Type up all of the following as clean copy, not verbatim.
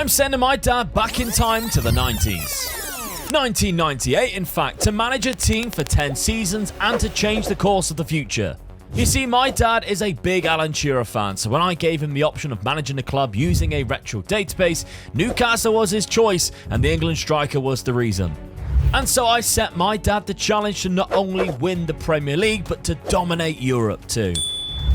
I'm sending my dad back in time to the 90s. 1998, in fact, to manage a team for 10 seasons and to change the course of the future. You see, my dad is a big Alan Shearer fan, so when I gave him the option of managing the club using a retro database, Newcastle was his choice and the England striker was the reason. And so I set my dad the challenge to not only win the Premier League, but to dominate Europe too.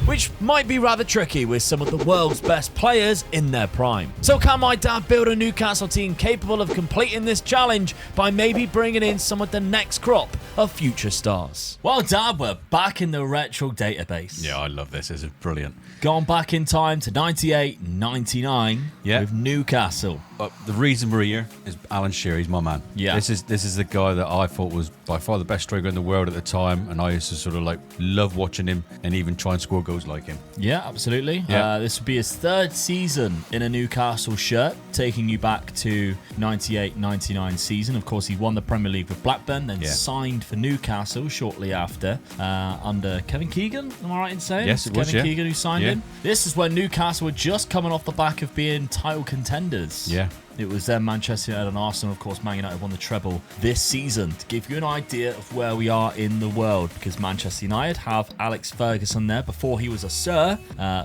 Which might be rather tricky with some of the world's best players in their prime. So can my dad build a Newcastle team capable of completing this challenge by maybe bringing in some of the next crop of future stars? Well, Dad, we're back in the retro database. Yeah, I love this. This is brilliant. Gone back in time to 98, 99 with Newcastle. The reason we're here is Alan Shearer. He's my man. Yeah. This is the guy that I thought was by far the best striker in the world at the time, and I used to sort of like love watching him and even try and score goals like him. Yeah, absolutely. Yeah. This would be his third season in a Newcastle shirt, taking you back to 98-99 season. Of course, he won the Premier League with Blackburn, then signed for Newcastle shortly after under Kevin Keegan. Am I right in saying? Yes, it was, Kevin Keegan who signed him. This is when Newcastle were just coming off the back of being title contenders. Yeah. It was then Manchester United and Arsenal. Of course, Man United won the treble this season. To give you an idea of where we are in the world, because Manchester United have Alex Ferguson there before he was a Sir,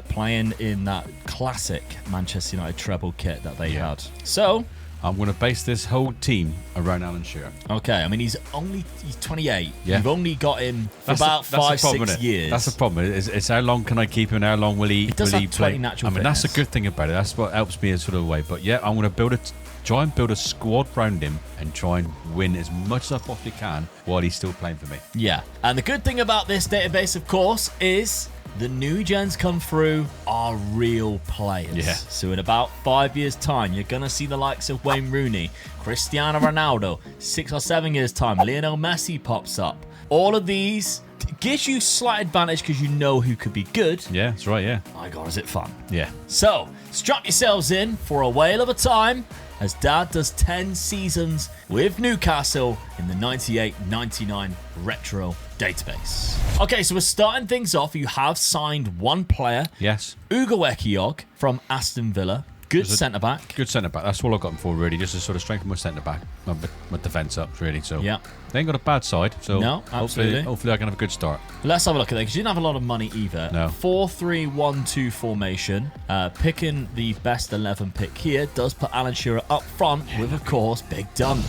playing in that classic Manchester United treble kit that they had. So I'm going to base this whole team around Alan Shearer. Okay, I mean, he's 28. Yeah. You've only got him for That's about the problem, 5-6 isn't it? years. That's the problem. It's how long can I keep him and how long will he does will have he 20 play? natural I mean, that's the fitness. good thing about it. That's what helps me in sort of a way. But yeah, I'm going to try and build a squad around him and try and win as much as I possibly can while he's still playing for me. Yeah, and the good thing about this database, of course, is the new gens come through are real players. Yeah. So in about 5 years' time, you're going to see the likes of Wayne Rooney, Cristiano Ronaldo. 6 or 7 years' time, Lionel Messi pops up. All of these gives you slight advantage because you know who could be good. Yeah, that's right, yeah. My God, is it fun. Yeah. So, strap yourselves in for a whale of a time as Dad does 10 seasons with Newcastle in the 98-99 retro database. Okay, so we're starting things off. You have signed one player. Yes. Ugo Ekiog from Aston Villa. Good centre-back. Good centre-back. That's all I've got him for, really, just to sort of strengthen my centre-back, my defence up, really. So Yeah. they ain't got a bad side. So No, absolutely. hopefully I can have a good start. Let's have a look at that because you didn't have a lot of money either. No. 4-3-1-2 formation. Picking the best 11 pick here does put Alan Shearer up front with, of course, Big Dunk.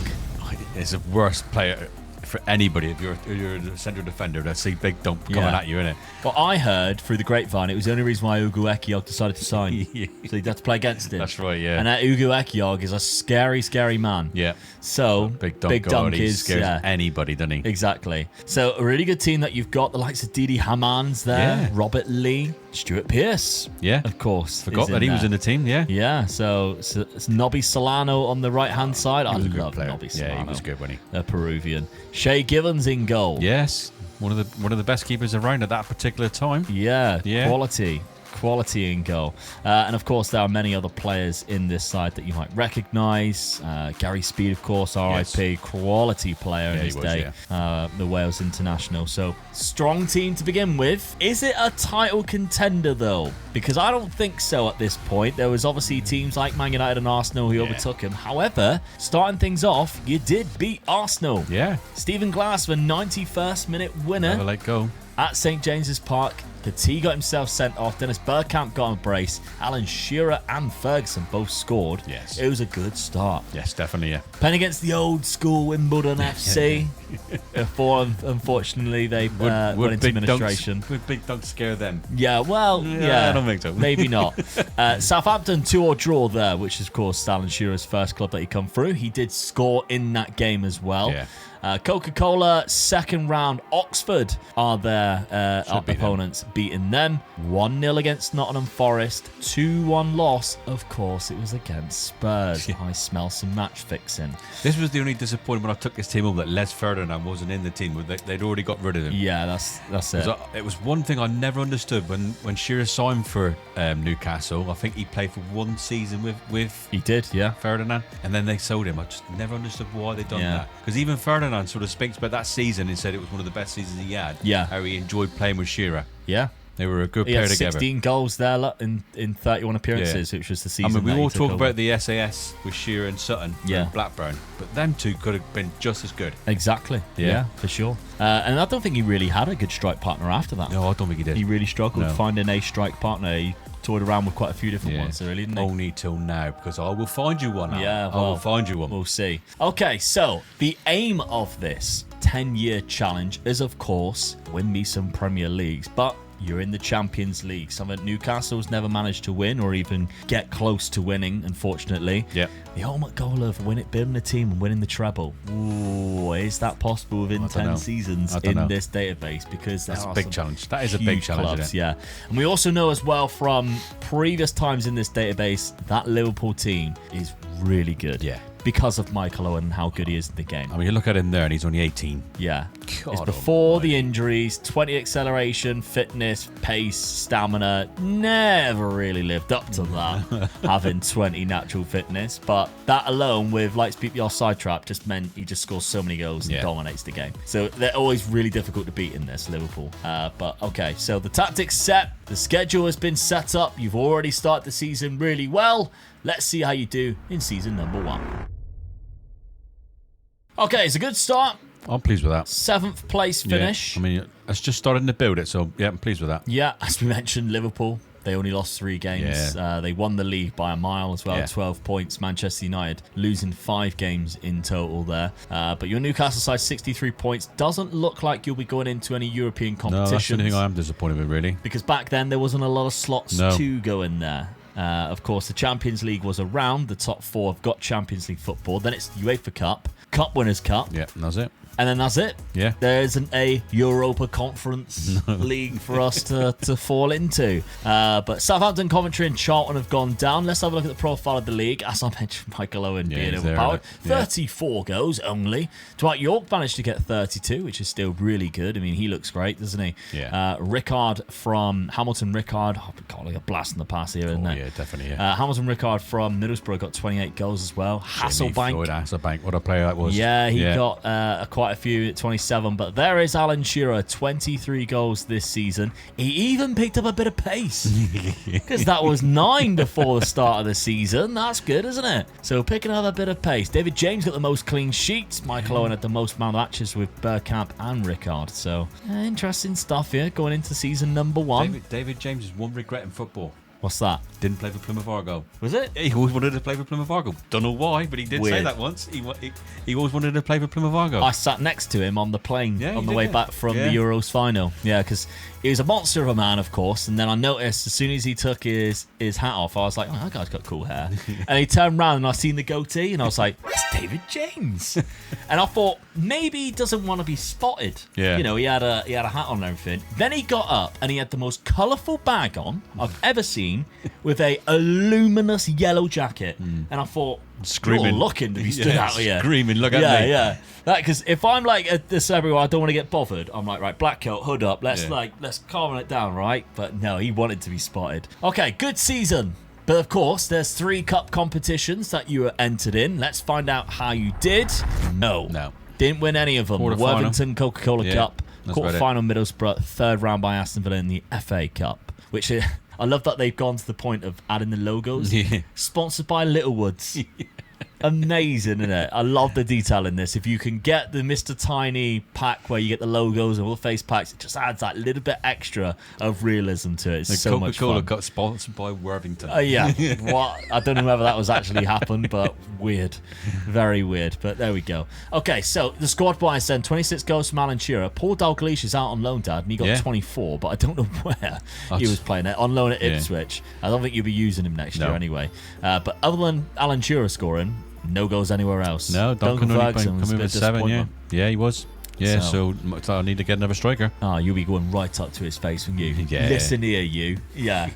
It's the worst player for anybody if you're a central defender to see Big Dunk coming at you, innit? Well, I heard through the grapevine it was the only reason why Ugo Ekiog decided to sign. So he'd have to play against him. That's right, yeah. And that Ugo Ekiog is a scary, scary man. Yeah. So Big Dunk is scares anybody, doesn't he? Exactly. So a really good team that you've got the likes of Didi Hamans there, Yeah. Robert Lee, Stuart Pearce. Yeah. Of course. Forgot that he was in the team, yeah. Yeah, so it's Nobby Solano on the right-hand side. I was a good love player. Nobby Solano. Yeah, he was good, wasn't he? They're Peruvian. Shea Givens in goal. Yes. One of the best keepers around at that particular time. Yeah, Yeah. Quality in goal. And of course, there are many other players in this side that you might recognise. Gary Speed, of course, RIP, quality player in his day. The Wales international. So, strong team to begin with. Is it a title contender, though? Because I don't think so at this point. There was obviously teams like Man United and Arsenal who overtook him. However, starting things off, you did beat Arsenal. Yeah. Stephen Glass, the 91st minute winner Never let go. at St James's Park. Petit got himself sent off. Dennis Bergkamp got a brace. Alan Shearer and Ferguson both scored. Yes. It was a good start. Yes, definitely, yeah. Playing against the old school Wimbledon FC. Before, unfortunately, they went into administration. Would Big Dunk scare them? Yeah, well, yeah. I don't think so. Maybe not. Southampton 2-2 draw there, which is, of course, Alan Shearer's first club that he come through. He did score in that game as well. Yeah. Coca-Cola, second round. Oxford are their opponents, beating them 1-0 against Nottingham Forest. 2-1 loss. Of course, it was against Spurs. I smell some match fixing. This was the only disappointment when I took this team over that Les Ferdinand wasn't in the team. They'd already got rid of him. Yeah, that's it. It was one thing I never understood when Shearer signed for Newcastle. I think he played for one season with He did, yeah. Ferdinand, and then they sold him. I just never understood why they done that. Because even Ferdinand sort of speaks about that season and said it was one of the best seasons he had. Yeah. How he enjoyed playing with Shearer. Yeah. They were a good He pair had together. 16 goals there in 31 appearances, which was the season. I mean, we that he all took talk over. about the SAS with Shearer and Sutton and Blackburn, but them two could have been just as good. Exactly. Yeah, for sure. And I don't think he really had a good strike partner after that. No, I don't think he did. He really struggled finding a strike partner. He toyed around with quite a few different ones, really, didn't he? Only till now, because I will find you one. Yeah, I will find you one. We'll see. Okay, so the aim of this 10-year challenge is, of course, win me some Premier Leagues, but you're in the Champions League, something Newcastle's never managed to win or even get close to winning, unfortunately. Yeah. The ultimate goal of building a team and winning the treble. Ooh, is that possible within 10 seasons in this database? Because that's a big challenge. That is a big challenge, clubs, yeah. And we also know as well from previous times in this database that Liverpool team is really good. Yeah. Because of Michael Owen and how good he is in the game. I mean, you look at him there and he's only 18. Yeah. God it's before the injuries, 20 acceleration, fitness, pace, stamina. Never really lived up to that, having 20 natural fitness. But that alone with Lights Beat the Offside Trap just meant he just scores so many goals and dominates the game. So they're always really difficult to beat in this, Liverpool. But okay, so the tactics set, the schedule has been set up. You've already started the season really well. Let's see how you do in season number 1. Okay, it's a good start. I'm pleased with that. 7th place finish. Yeah. I mean, it's just starting to build it, so yeah, I'm pleased with that. Yeah, as we mentioned, Liverpool, they only lost 3 games. Yeah. They won the league by a mile as well, 12 points. Manchester United losing 5 games in total there. But your Newcastle side, 63 points. Doesn't look like you'll be going into any European competitions. No, that's the thing I am disappointed with, really. Because back then, there wasn't a lot of slots to go in there. Of course, the Champions League was around. The top 4 have got Champions League football. Then it's the UEFA Cup, Cup Winners' Cup. Yeah, and that's it. And then that's it. Yeah. There isn't a Europa Conference league for us to fall into. But Southampton, Coventry and Charlton have gone down. Let's have a look at the profile of the league. As I mentioned, Michael Owen being overpowered. 34 goals only. Dwight York managed to get 32, which is still really good. I mean, he looks great, doesn't he? Yeah. Rickard from Hamilton Rickard. Oh, God, like a blast in the pass here, isn't it? Yeah, definitely, yeah. Hamilton Rickard from Middlesbrough got 28 goals as well. Hasselbank, what a player that was. Yeah, he got quite a few at 27, but there is Alan Shearer, 23 goals this season. He even picked up a bit of pace because that was 9 before the start of the season. That's good, isn't it? So picking up a bit of pace. David James got the most clean sheets. Michael Owen had the most man matches with Bergkamp and Rickard. So interesting stuff here going into season number 1. David James' one regret in football. What's that? Didn't play for Plymouth Argo. Was it? He always wanted to play for Plymouth Argo. Don't know why, but he did say that once. He always wanted to play for Plymouth Argo. I sat next to him on the plane on the way back from the Euros final. Yeah, because he was a monster of a man, of course. And then I noticed as soon as he took his hat off, I was like, oh, that guy's got cool hair. And he turned around and I seen the goatee and I was like, that's David James. And I thought, maybe he doesn't want to be spotted. Yeah. You know, he had a hat on and everything. Then he got up and he had the most colourful bag on I've ever seen with a luminous yellow jacket. And I thought, screaming, you're looking to be stood out here. Screaming, look at me. Yeah. Because if I'm like a celebrity, I don't want to get bothered. I'm like, right, black coat, hood up. Let's calm it down, right? But no, he wanted to be spotted. Okay, good season. But of course, there's 3 cup competitions that you were entered in. Let's find out how you did. No. Didn't win any of them. Worthington Coca-Cola Cup, quarter-final Middlesbrough, 3rd round by Aston Villa in the FA Cup, which I love that they've gone to the point of adding the logos. Sponsored by Littlewoods. Amazing, isn't it? I love the detail in this. If you can get the Mr. Tiny pack where you get the logos and all the face packs, it just adds that little bit extra of realism to it. It's so much fun. Coca-Cola got sponsored by Worthington. Yeah. What? I don't know whether that was actually happened, but weird. Very weird. But there we go. Okay, so the squad wise then, 26 goals from Alan Shearer. Paul Dalglish is out on loan, Dad, and he got 24, but I don't know where he was playing it. On loan at Ipswich. I don't think you'll be using him next year anyway. But other than Alan Shearer scoring, no goals anywhere else. No, Duncan Ferguson was a bit 7, yeah, he was. Yeah, so I need to get another striker. Oh, you'll be going right up to his face when you. Yeah. Listen here, you. Yeah.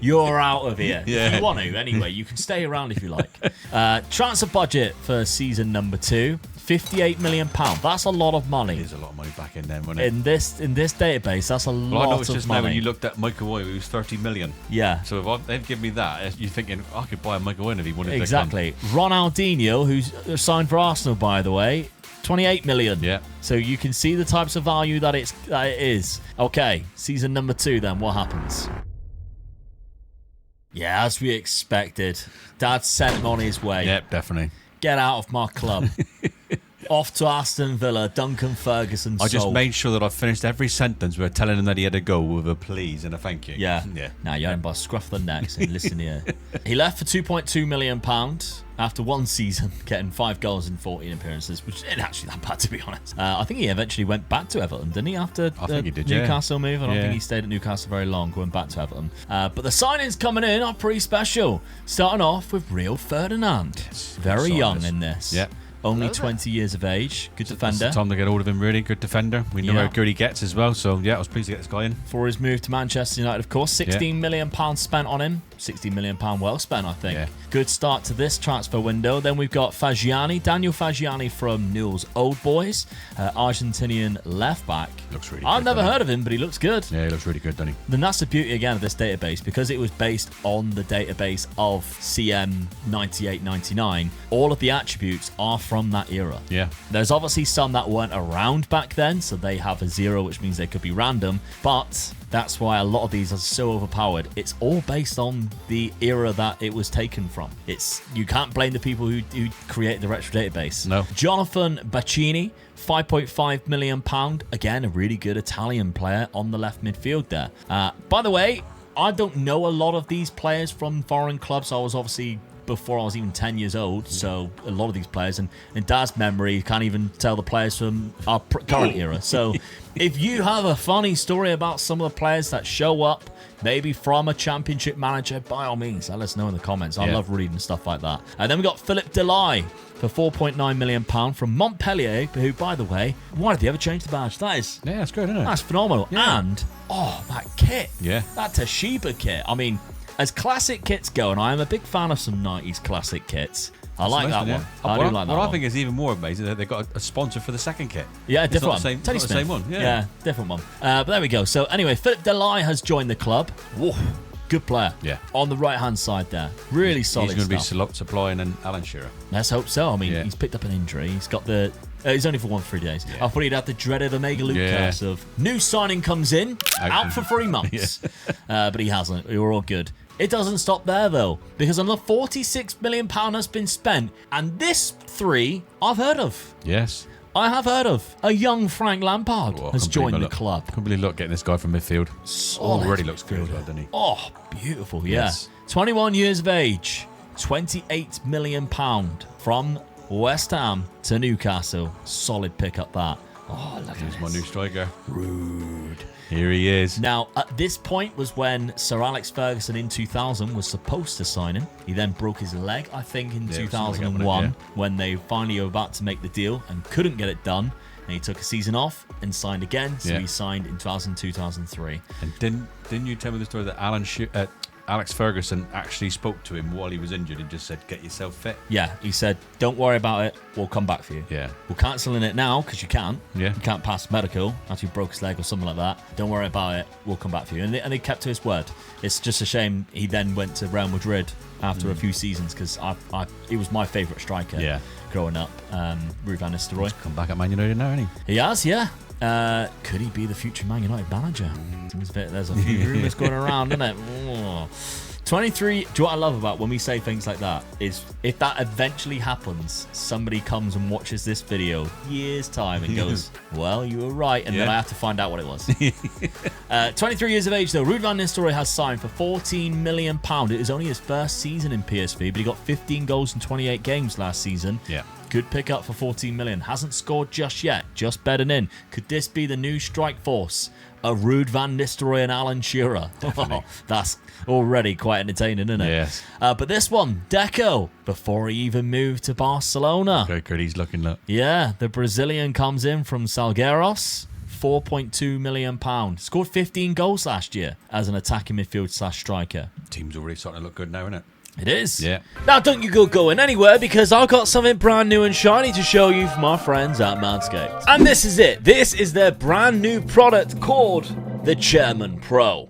You're out of here. If you want to, anyway. You can stay around if you like. Transfer budget for season number 2. £58 million. That's a lot of money. There's a lot of money back in then, wasn't it? In this database, that's a lot of money. I noticed just now when you looked at Michael Owen, it was 30 million. Yeah. So if they've given me that, you're thinking, I could buy a Michael Owen if he wanted exactly. Ronaldinho, who's signed for Arsenal, by the way, 28 million. Yeah. So you can see the types of value that it is. Okay, season number 2 then. What happens? Yeah, as we expected. Dad sent him on his way. Yep, definitely. Get out of my club. Off to Aston Villa, Duncan Ferguson I just sold. made sure that I finished every sentence with telling him that he had to go with a please and a thank you. Yeah. Now you had him by scruff the neck saying, listen here. He left for £2.2 million after one season, getting 5 goals in 14 appearances, which isn't actually that bad, to be honest. I think he eventually went back to Everton, didn't he, after I think he did, Newcastle move? I don't think he stayed at Newcastle very long, going back to Everton. But the signings coming in are pretty special. Starting off with Rio Ferdinand. Very young in this. Yeah. Only 20 years of age. Good defender. It's time to get hold of him, really. Good defender. We know how good he gets as well. So, yeah, I was pleased to get this guy in. For his move to Manchester United, of course. £16 million spent on him. £16 million well spent, I think. Yeah. Good start to this transfer window. Then we've got Fagiani, Daniel Fagiani from Newell's Old Boys. Argentinian left back. Looks really good. I've never heard of him, but he looks good. Yeah, he looks really good, doesn't he? Then that's the beauty, again, of this database. Because it was based on the database of CM 98-99, all of the attributes are from that era. Yeah. There's obviously some that weren't around back then, so they have a 0, which means they could be random. But that's why a lot of these are so overpowered. It's all based on the era that it was taken from. You can't blame the people who created the retro database. No. Jonathan Baccini, £5.5 million. Again, a really good Italian player on the left midfield there. By the way, I don't know a lot of these players from foreign clubs. I was obviously before I was even 10 years old, so a lot of these players, and in Dad's memory, you can't even tell the players from our current era. So if you have a funny story about some of the players that show up, maybe from a championship manager, by all means, let us know in the comments. I love reading stuff like that. And then we got Philip Delay for £4.9 million from Montpellier, who, by the way, why did they ever change the badge? That's good, isn't it? That's phenomenal. Yeah. And, that kit. Yeah. That Toshiba kit. I mean, as classic kits go, and I am a big fan of some 90s classic kits. I like that one. I do like that one. What I think is even more amazing is that they've got a sponsor for the second kit. Yeah, different one. It's not the same one. Yeah, different one. But there we go. So anyway, Philip Delay has joined the club. Whoa, good player. Yeah. On the right-hand side there. Really solid He's going stuff. to be supplying an Alan Shearer. Let's hope so. I mean, he's picked up an injury. He's got the... he's only for 1-3 days. Yeah. I thought he'd had the dreaded Omega Luke curse of new signing comes in, out for 3 months. But he hasn't. We were all good. It doesn't stop there, though, because another £46 million has been spent, and this 3 I've heard of. Yes. I have heard of. A young Frank Lampard has joined the club. I can't believe getting this guy from midfield. Already looks good as well, doesn't he? Oh, beautiful, yeah. Yes. 21 years of age, £28 million from West Ham to Newcastle. Solid pickup, that. Oh, look at this. Here's my new striker. Rude. Here he is. Now, at this point was when Sir Alex Ferguson in 2000 was supposed to sign him. He then broke his leg, I think, in 2001 when they finally were about to make the deal and couldn't get it done. And he took a season off and signed again. So he signed in 2002, 2003. And didn't you tell me the story that Alex Ferguson actually spoke to him while he was injured and just said, get yourself fit? Yeah, he said, don't worry about it. We'll come back for you. Yeah. We're cancelling it now because you can't. Yeah. You can't pass medical after you broke his leg or something like that. Don't worry about it. We'll come back for you. And they kept to his word. It's just a shame he then went to Real Madrid after a few seasons because he was my favourite striker growing up, Ruud van Nistelrooy. Come back at Man United now, hasn't he? He has, yeah. Could he be the future Man United manager? There's a few rumours going around, isn't it? Oh. 23. Do you know what I love about when we say things like that is if that eventually happens, somebody comes and watches this video years time and goes, well, you were right, and then I have to find out what it was. 23 years of age though, Ruud van Nistelrooy has signed for £14 million. It was only his first season in PSV, but he got 15 goals in 28 games last season. Yeah. Good pickup for 14 million. Hasn't scored just yet, just bedding in. Could this be the new strike force? A Ruud van Nistelrooy and Alan Shearer. Oh, that's already quite entertaining, isn't it? Yes. But this one, Deco, before he even moved to Barcelona. Very good. He's looking up. Yeah, the Brazilian comes in from Salgueiros. £4.2 million. Scored 15 goals last year as an attacking midfield / striker. Team's already starting to look good now, isn't it? It is. Yeah. Now, don't you go going anywhere because I've got something brand new and shiny to show you from our friends at Manscaped. And this is it. This is their brand new product called the Chairman Pro.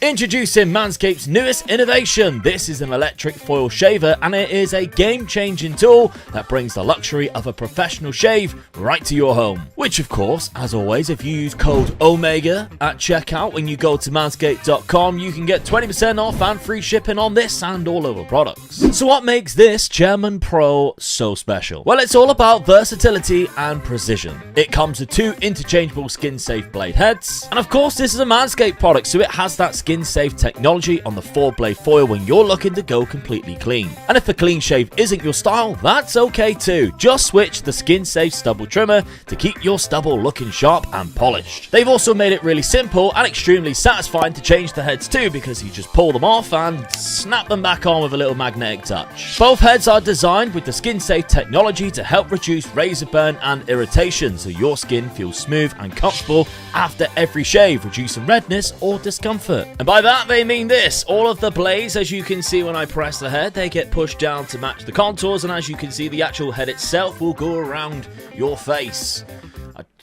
Introducing Manscaped's newest innovation. This is an electric foil shaver, and it is a game-changing tool that brings the luxury of a professional shave right to your home. Which, of course, as always, if you use code OMEGA at checkout when you go to manscaped.com, you can get 20% off and free shipping on this and all other products. So what makes this Chairman Pro so special? Well, it's all about versatility and precision. It comes with 2 interchangeable skin-safe blade heads, and of course, this is a Manscaped product, so it has that skin-safe technology on the 4-blade foil when you're looking to go completely clean. And if a clean shave isn't your style, that's okay too. Just switch the skin-safe stubble trimmer to keep your stubble looking sharp and polished. They've also made it really simple and extremely satisfying to change the heads too, because you just pull them off and snap them back on with a little magnetic touch. Both heads are designed with the skin-safe technology to help reduce razor burn and irritation, so your skin feels smooth and comfortable after every shave, reducing redness or discomfort. And by that they mean this: all of the blades, as you can see when I press the head, they get pushed down to match the contours, and as you can see, the actual head itself will go around your face.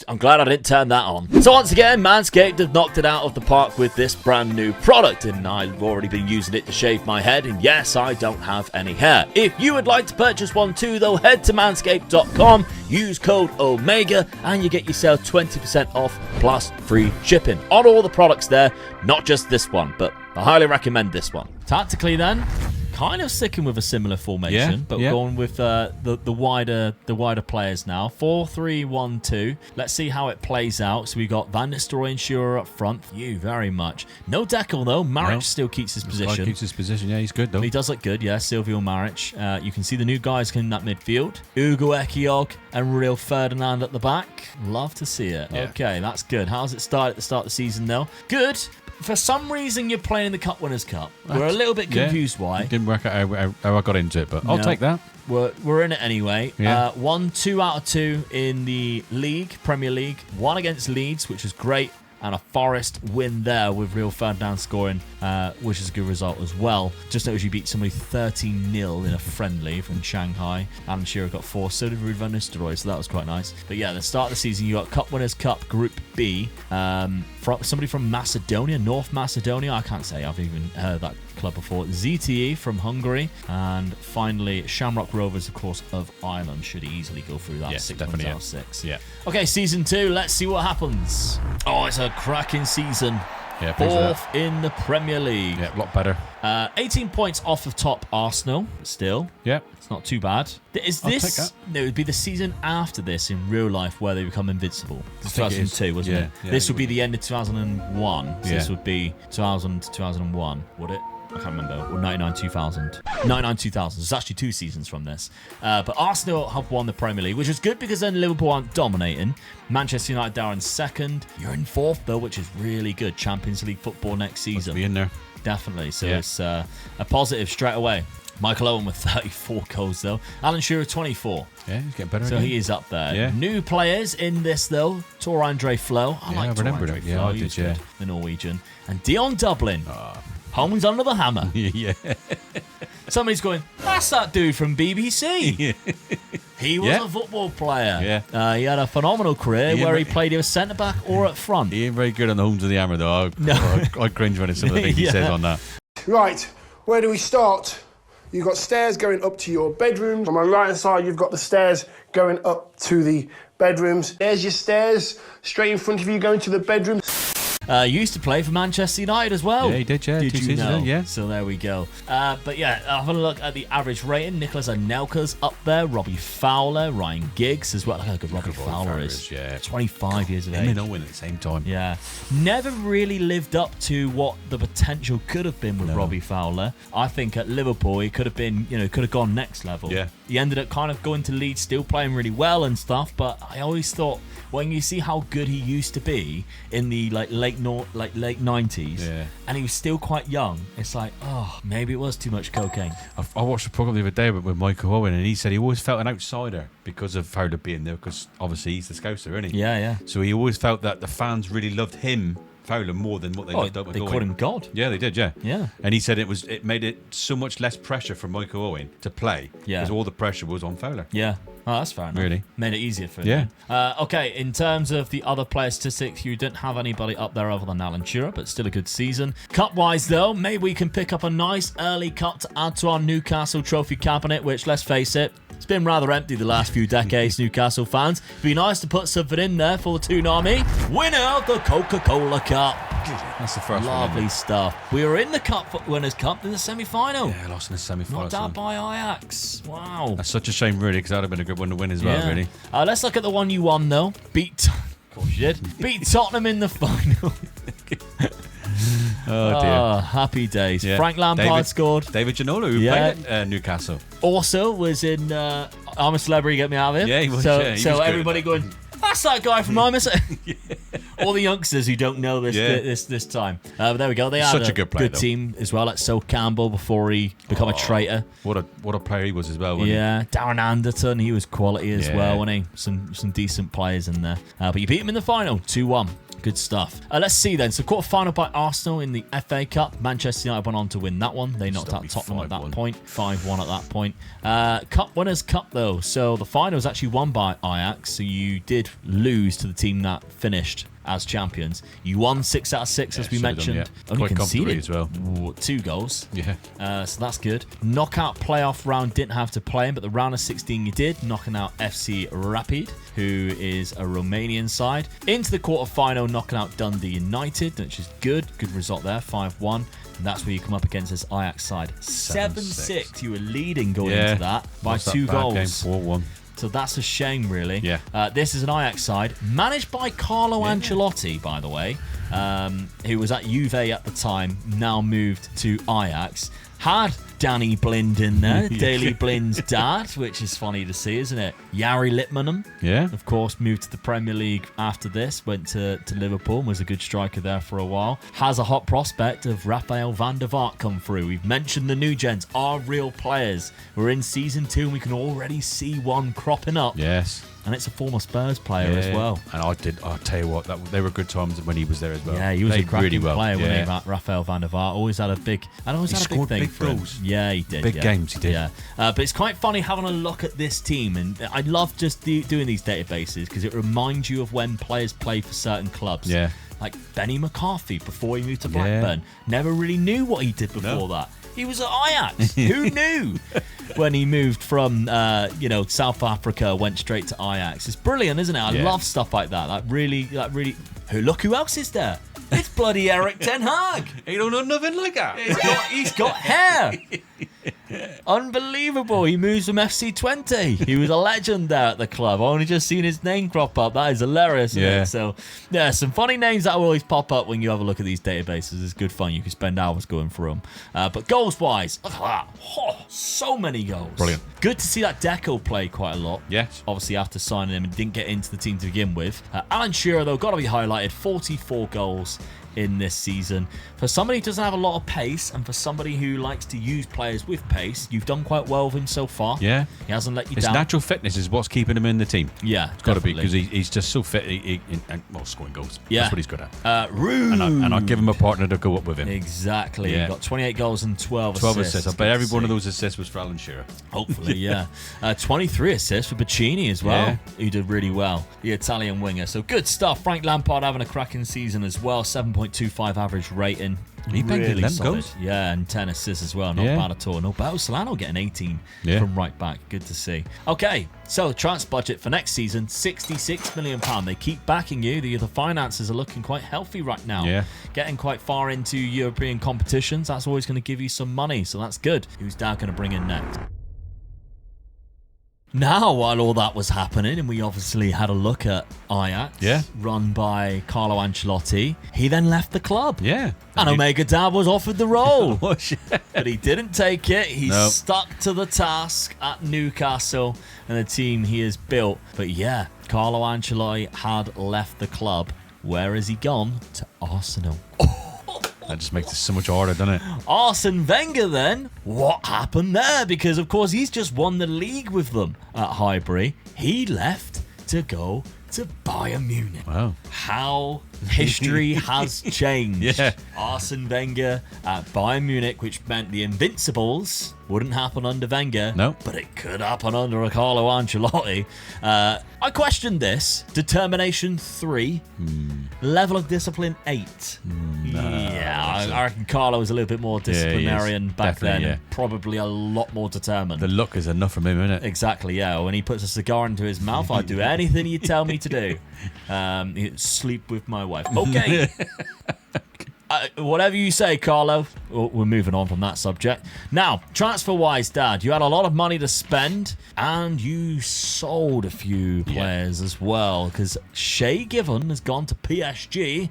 I'm glad I didn't turn that on. So once again, Manscaped have knocked it out of the park with this brand new product, and I've already been using it to shave my head, and yes, I don't have any hair. If you would like to purchase one too, though, head to manscaped.com, use code OMEGA, and you get yourself 20% off plus free shipping on all the products there, not just this one, but I highly recommend this one. Tactically then, kind of sticking with a similar formation, but going with the wider players now. 4-3-1-2. Let's see how it plays out. So we got Van Nistelrooy and Shearer up front. You very much. No Deckel though. Maric still keeps his position. Keeps his position. Yeah, he's good though. He does look good. Yeah, Silvio Maric. You can see the new guys in that midfield. Ugo Ekiog and Real Ferdinand at the back. Love to see it. Yeah. Okay, that's good. How's it start at the start of the season though? Good. For some reason, you're playing in the Cup Winners' Cup. We're a little bit confused why. Didn't work out how I got into it, but I'll take that. We're in it anyway. Yeah. 2 out of 2 in the league, Premier League. 1 against Leeds, which is great. And a Forest win there with Real Ferdinand scoring, which is a good result as well. Just notice you beat somebody 13-0 in a friendly from Shanghai. Alan Shearer got 4, so did Ruud van Nistelrooy, so that was quite nice. But yeah, the start of the season, you got Cup Winners' Cup Group B. Somebody from Macedonia, North Macedonia. I can't say I've even heard that club before. ZTE from Hungary. And finally, Shamrock Rovers, of course, of Ireland. Should easily go through that. Yes, 6 definitely. out of 6. Yeah. Okay, season 2. Let's see what happens. Oh, it's a cracking season. Yeah, 4th in the Premier League. Yeah, a lot better. 18 points off of top Arsenal. Still. Yeah. It's not too bad. Is I'll take this... that. No, it would be the season after this in real life where they become invincible. I think it is. 2002, wasn't it? Yeah, This it would be would the end of 2001. So this would be 2000 to 2001, would it? I can't remember. Or 99-2000. 99-2000. There's actually 2 seasons from this. But Arsenal have won the Premier League, which is good because then Liverpool aren't dominating. Manchester United are in 2nd. You're in 4th, though, which is really good. Champions League football next season. Must be in there. Definitely. So it's a positive straight away. Michael Owen with 34 goals, though. Alan Shearer, 24. Yeah, he's getting better. So again. he is up there. Yeah. New players in this, though. Tor Andre Flo. I remember Tor it. Andre Yeah, Flo. I He did, was yeah. good. The Norwegian. And Dion Dublin. Homes under the hammer. Yeah. Somebody's going, that's that dude from BBC. He was a football player. Yeah. He had a phenomenal career where he played either centre-back or at front. He ain't very good on the Homes of the Hammer, though. I cringe when it's some of the things he says on that. Right, where do we start? You've got stairs going up to your bedrooms. On my right hand side, you've got the stairs going up to the bedrooms. There's your stairs straight in front of you going to the bedrooms. Used to play for Manchester United as well. Yeah, he did, yeah. Did 2 you seasons know? ago, yeah. So there we go. But yeah, having a look at the average rating. Nicholas Anelka's up there. Robbie Fowler, Ryan Giggs as well. Look how good Robbie Fowler is. Yeah. 25 years of age. Him and Owen at the same time. Yeah. Never really lived up to what the potential could have been with Robbie Fowler. I think at Liverpool, he could have been, could have gone next level. Yeah. He ended up kind of going to Leeds, still playing really well and stuff, but I always thought when you see how good he used to be in the late 90s, and he was still quite young, it's like, oh, maybe it was too much cocaine. I watched a program the other day with Michael Owen, and he said he always felt an outsider because of Fowler being there, because obviously he's the Scouser, isn't he? Yeah. So he always felt that the fans really loved him, Fowler, more than what they loved Owen. They called him God. Yeah, they did, yeah. Yeah. And he said it made it so much less pressure for Michael Owen to play, because all the pressure was on Fowler. Yeah. Oh, that's fair enough. Really. Made it easier for Yeah. you. Okay, in terms of the other player statistics, you didn't have anybody up there other than Alan Shearer, but still a good season. Cup-wise, though, maybe we can pick up a nice early cup to add to our Newcastle trophy cabinet, which, let's face it, it's been rather empty the last few decades, Newcastle fans. It'd be nice to put something in there for the Toonami. Winner of the Coca-Cola Cup. That's the first Lovely one. stuff. We were in the Cup Winners' Cup in the semi-final. Yeah, lost in the semi-final. Knocked out by Ajax. Wow. That's such a shame, really, because that would have been a good one to win as well, really. Let's look at the one you won, though. Of course you did. Beat Tottenham in the final. Oh, dear. Oh, happy days. Yeah. Frank Lampard scored. David Ginola, who Yeah. played at Newcastle. Also was in I'm a Celebrity, Get Me Out of Here. Yeah, he was, So, yeah, he so was good everybody at that. going, that's that guy from I'm a All the youngsters who don't know this time. But there we go. They had Such a good player, though. team as well. Like So Campbell before he become a traitor. What a player he was as well, wasn't Yeah, Darren Anderton, he was quality as Yeah. well, wasn't he? Some decent players in there. But you beat him in the final, 2-1. Good stuff. Let's see then. So quarter-final by Arsenal in the FA Cup. Manchester United went on to win that one. They knocked out Tottenham at that 5-1. point. 5-1 at that point. Cup Winners' Cup, though. So the final was actually won by Ajax. So you did lose to the team that finished as champions. You won 6 out of 6, as we should have done, mentioned. yeah. Only Quite comfortably conceded as well. 2 goals. Yeah. So that's good. Knockout playoff round didn't have to play him, but the round of 16 you did, knocking out FC Rapid, who is a Romanian side. Into the quarter-final, knocking out Dundee United, which is good. Good result there, 5-1. And that's where you come up against this Ajax side. 7-6. You were leading going into that by Lost that 2 bad goals. Game, 4-1. So that's a shame, really. Yeah. This is an Ajax side, managed by Carlo Ancelotti, by the way, who was at Juve at the time, now moved to Ajax. Had Danny Blind in there, Daley Blind's dad, which is funny to see, isn't it? Jari Litmanen, of course, moved to the Premier League after this, went to Liverpool and was a good striker there for a while. Has a hot prospect of Rafael van der Vaart come through. We've mentioned the new gens are real players. We're in season 2 and we can already see one cropping up. Yes. And it's a former Spurs player as well. And I'll tell you what, they were good times when he was there as well. Yeah, he was a cracking really well. player, wasn't he, Rafael van der Vaart? Always had a big, He scored thing big for him. goals. Yeah, he did. Big games, he did. Yeah, but it's quite funny having a look at this team, and I love just doing these databases because it reminds you of when players play for certain clubs. Yeah. Like Benny McCarthy before he moved to Blackburn. Never really knew what he did before that. He was at Ajax. Who knew? When he moved from, South Africa, went straight to Ajax. It's brilliant, isn't it? I love stuff like that. That really. Look who else is there? It's bloody Eric Ten Hag. He don't know nothing like that. He's got hair. Unbelievable. He moves from FC 20. He was a legend there at the club. I've only just seen his name crop up. That is hilarious, isn't it? So, yeah, some funny names that will always pop up when you have a look at these databases. It's good fun. You can spend hours going through them. But goals-wise, so many goals. Brilliant. Good to see that Deco play quite a lot. Yes. Obviously, after signing him and didn't get into the team to begin with. Alan Shearer, though, got to be highlighted. 44 goals in this season. For somebody who doesn't have a lot of pace, and for somebody who likes to use players with pace, you've done quite well with him so far. Yeah. He hasn't let you His down. natural fitness is what's keeping him in the team. Yeah, It's got to be, because he's just so fit and scoring goals. Yeah. That's what he's good at. Rude. And I'll give him a partner to go up with him. Exactly. Yeah. He got 28 goals and 12 12 assists. assists. I bet every one of those assists was for Alan Shearer. Hopefully, yeah. 23 assists for Bacchini as well, Yeah. who did really well, the Italian winger. So good stuff. Frank Lampard having a cracking season as well, 7.25 average rating. He banged in them solid. goals. Yeah, and 10 assists as well. Not bad at all. No, Beto Solano getting 18 from right back. Good to see. Okay, so the transfer budget for next season, £66 million. They keep backing you. The finances are looking quite healthy right now. Yeah. Getting quite far into European competitions. That's always going to give you some money, so that's good. Who's Dow going to bring in next? Now, while all that was happening, and we obviously had a look at Ajax, run by Carlo Ancelotti, he then left the club. Yeah. And Omega Dab was offered the role. Was, But he didn't take it. He stuck to the task at Newcastle and the team he has built. But yeah, Carlo Ancelotti had left the club. Where has he gone? To Arsenal. That just makes it so much harder, doesn't it? Arsene Wenger then, what happened there? Because of course he's just won the league with them at Highbury. He left to go to Bayern Munich. Wow. How History has changed. Yeah. Arsene Wenger at Bayern Munich, which meant the Invincibles wouldn't happen under Wenger. No. But it could happen under Carlo Ancelotti. I questioned this. Determination 3. Level of discipline 8. I reckon Carlo was a little bit more disciplinarian back Definitely, then. yeah. And probably a lot more determined. The look is enough from him, isn't it? Exactly, yeah. When he puts a cigar into his mouth, I'd do anything you tell me to do. He'd sleep with my wife. Okay. Whatever you say, Carlo. We're moving on from that subject. Now, transfer-wise, Dad, you had a lot of money to spend, and you sold a few players as well, because Shay Given has gone to PSG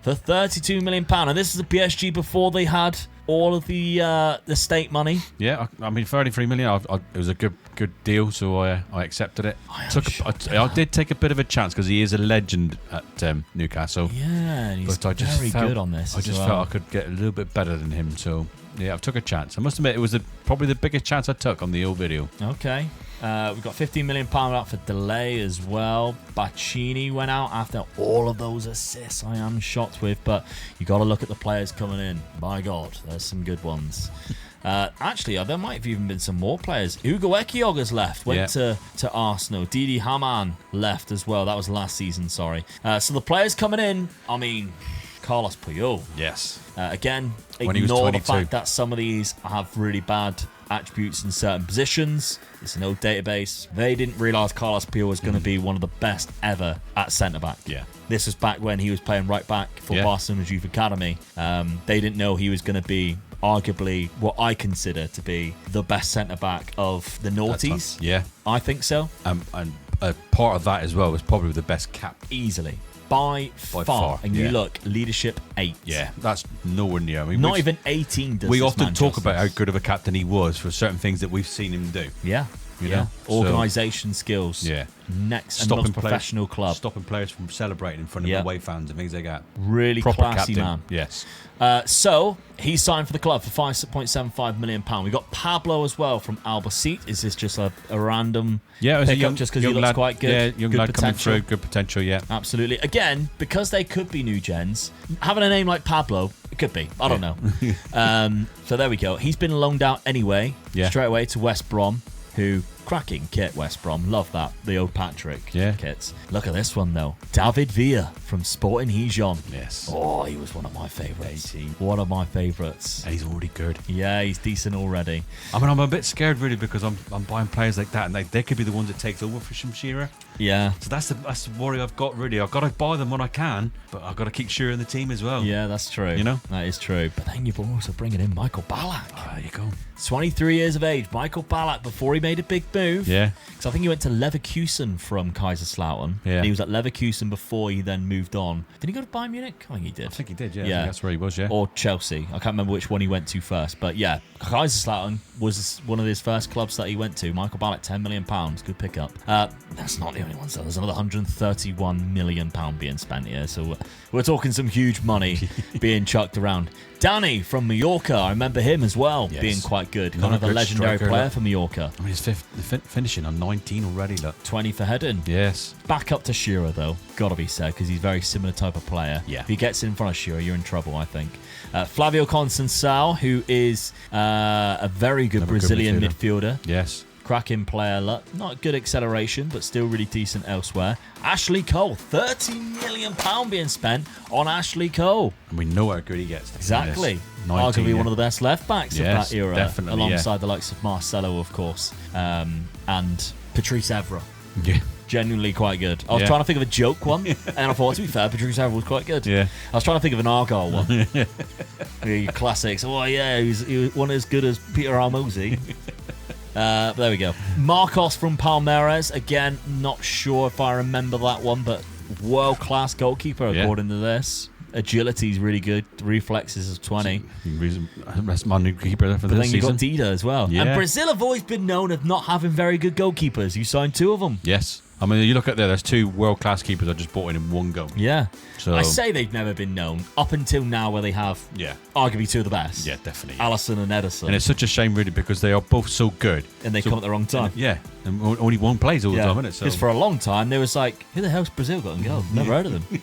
for £32 million. And this is the PSG before they had all of the state money. Yeah, I mean, 33 million. It was a good deal, so I accepted it. I did take a bit of a chance because he is a legend at Newcastle. Yeah, and he's but I just very good on this. I just felt I could get a little bit better than him, so yeah, I took a chance. I must admit, it was probably the biggest chance I took on the old video. Okay. We've got £15 million out for delay as well. Bacchini went out after all of those assists. I am shocked with, but you got to look at the players coming in. My God, there's some good ones. Actually, there might have even been some more players. Hugo Ekioga's left, went to Arsenal. Didi Hamann left as well. That was last season, sorry. So the players coming in, I mean, Carlos Puyol. Yes. Again, When he was ignore the 22. fact that some of these have really bad attributes in certain positions. It's an old database. They didn't realise Carlos Puyol was going to be one of the best ever at centre-back. Yeah. This was back when he was playing right back for Barcelona's Youth Academy. They didn't know he was going to be arguably what I consider to be the best centre-back of the noughties. Yeah. I think so. And part of that as well was probably the best cap. Easily. By far. And you look, leadership 8. Yeah, that's nowhere near. I mean, Not even 18 does we this often man talk justice. about how good of a captain he was for certain things that we've seen him do. Yeah. You know? So- Organisation skills. Yeah. Next and most professional club. Stopping players from celebrating in front of away fans and things like that. Really Proper classy captain. man. Yes. So he signed for the club for £5.75 million. We got Pablo as well from Albacete. Is this just a random Yeah, it was a pickup young, just because he young looks lad, quite good? Yeah, young good lad potential. coming through, good potential, yeah. Absolutely. Again, because they could be new gens, having a name like Pablo, it could be. I don't know. So there we go. He's been loaned out anyway, straight away to West Brom, who... cracking kit, West Brom. Love that. The old Patrick kits. Look at this one, though. David Villa from Sporting Gijon. Yes. Oh, he was one of my favourites. 18. One of my favourites. And he's already good. Yeah, he's decent already. I mean, I'm a bit scared, really, because I'm buying players like that, and they could be the ones that takes over for Shamshira. Yeah. So that's the worry I've got, really. I've got to buy them when I can, but I've got to keep Shearer in the team as well. Yeah, that's true. You know? That is true. But then you're also bringing in Michael Ballack. Oh, there you go. 23 years of age. Michael Ballack, before he made a big move. Yeah. Because I think he went to Leverkusen from Kaiserslautern. Yeah. And he was at Leverkusen before he then moved on. Did he go to Bayern Munich? I think he did. I think he did, yeah. I think that's where he was, yeah. Or Chelsea. I can't remember which one he went to first. But yeah, Kaiserslautern was one of his first clubs that he went to. Michael Ballack, £10 million. Good pickup. That's not the only one, though. There's another £131 million being spent here. So we're talking some huge money being chucked around. Danny from Mallorca, I remember him as well, being quite good. Kind of a good legendary striker, player look. for Mallorca. I mean, he's finishing on 19 already, look. 20 for heading. Yes. Back up to Shearer, though. Gotta be said, because he's a very similar type of player. Yeah. If he gets in front of Shearer, you're in trouble, I think. Flavio Conceição, who is a very good Brazilian midfielder. Yes. Cracking player, not good acceleration, but still really decent elsewhere. Ashley Cole, £30 million being spent on Ashley Cole. And we know how good he gets. Exactly. Yes. 19, Arguably one of the best left backs of that era, definitely, alongside the likes of Marcelo, of course, and Patrice Evra. Yeah. Genuinely quite good. I was trying to think of a joke one, and I thought, to be fair, Patrice Evra was quite good. Yeah. I was trying to think of an Argyle one. The classics. Oh, yeah, he was one as good as Peter Armosi. But there we go. Marcos from Palmeiras. Again, not sure if I remember that one, but world-class goalkeeper, according to this. Agility is really good. Reflexes of 20. That's my new keeper for But this then you've season. got Dida as well. Yeah. And Brazil have always been known of not having very good goalkeepers. You signed 2 of them. Yes. I mean, you look at there's 2 world-class keepers I just bought in one go. Yeah. So I say they've never been known up until now, where they have arguably 2 of the best. Yeah, definitely. Alisson and Ederson. And it's such a shame, really, because they are both so good. And they come at the wrong time. Yeah. And only one plays all the time, isn't it? Because for a long time, there was like, who the hell's Brazil got in goal? Never heard of them.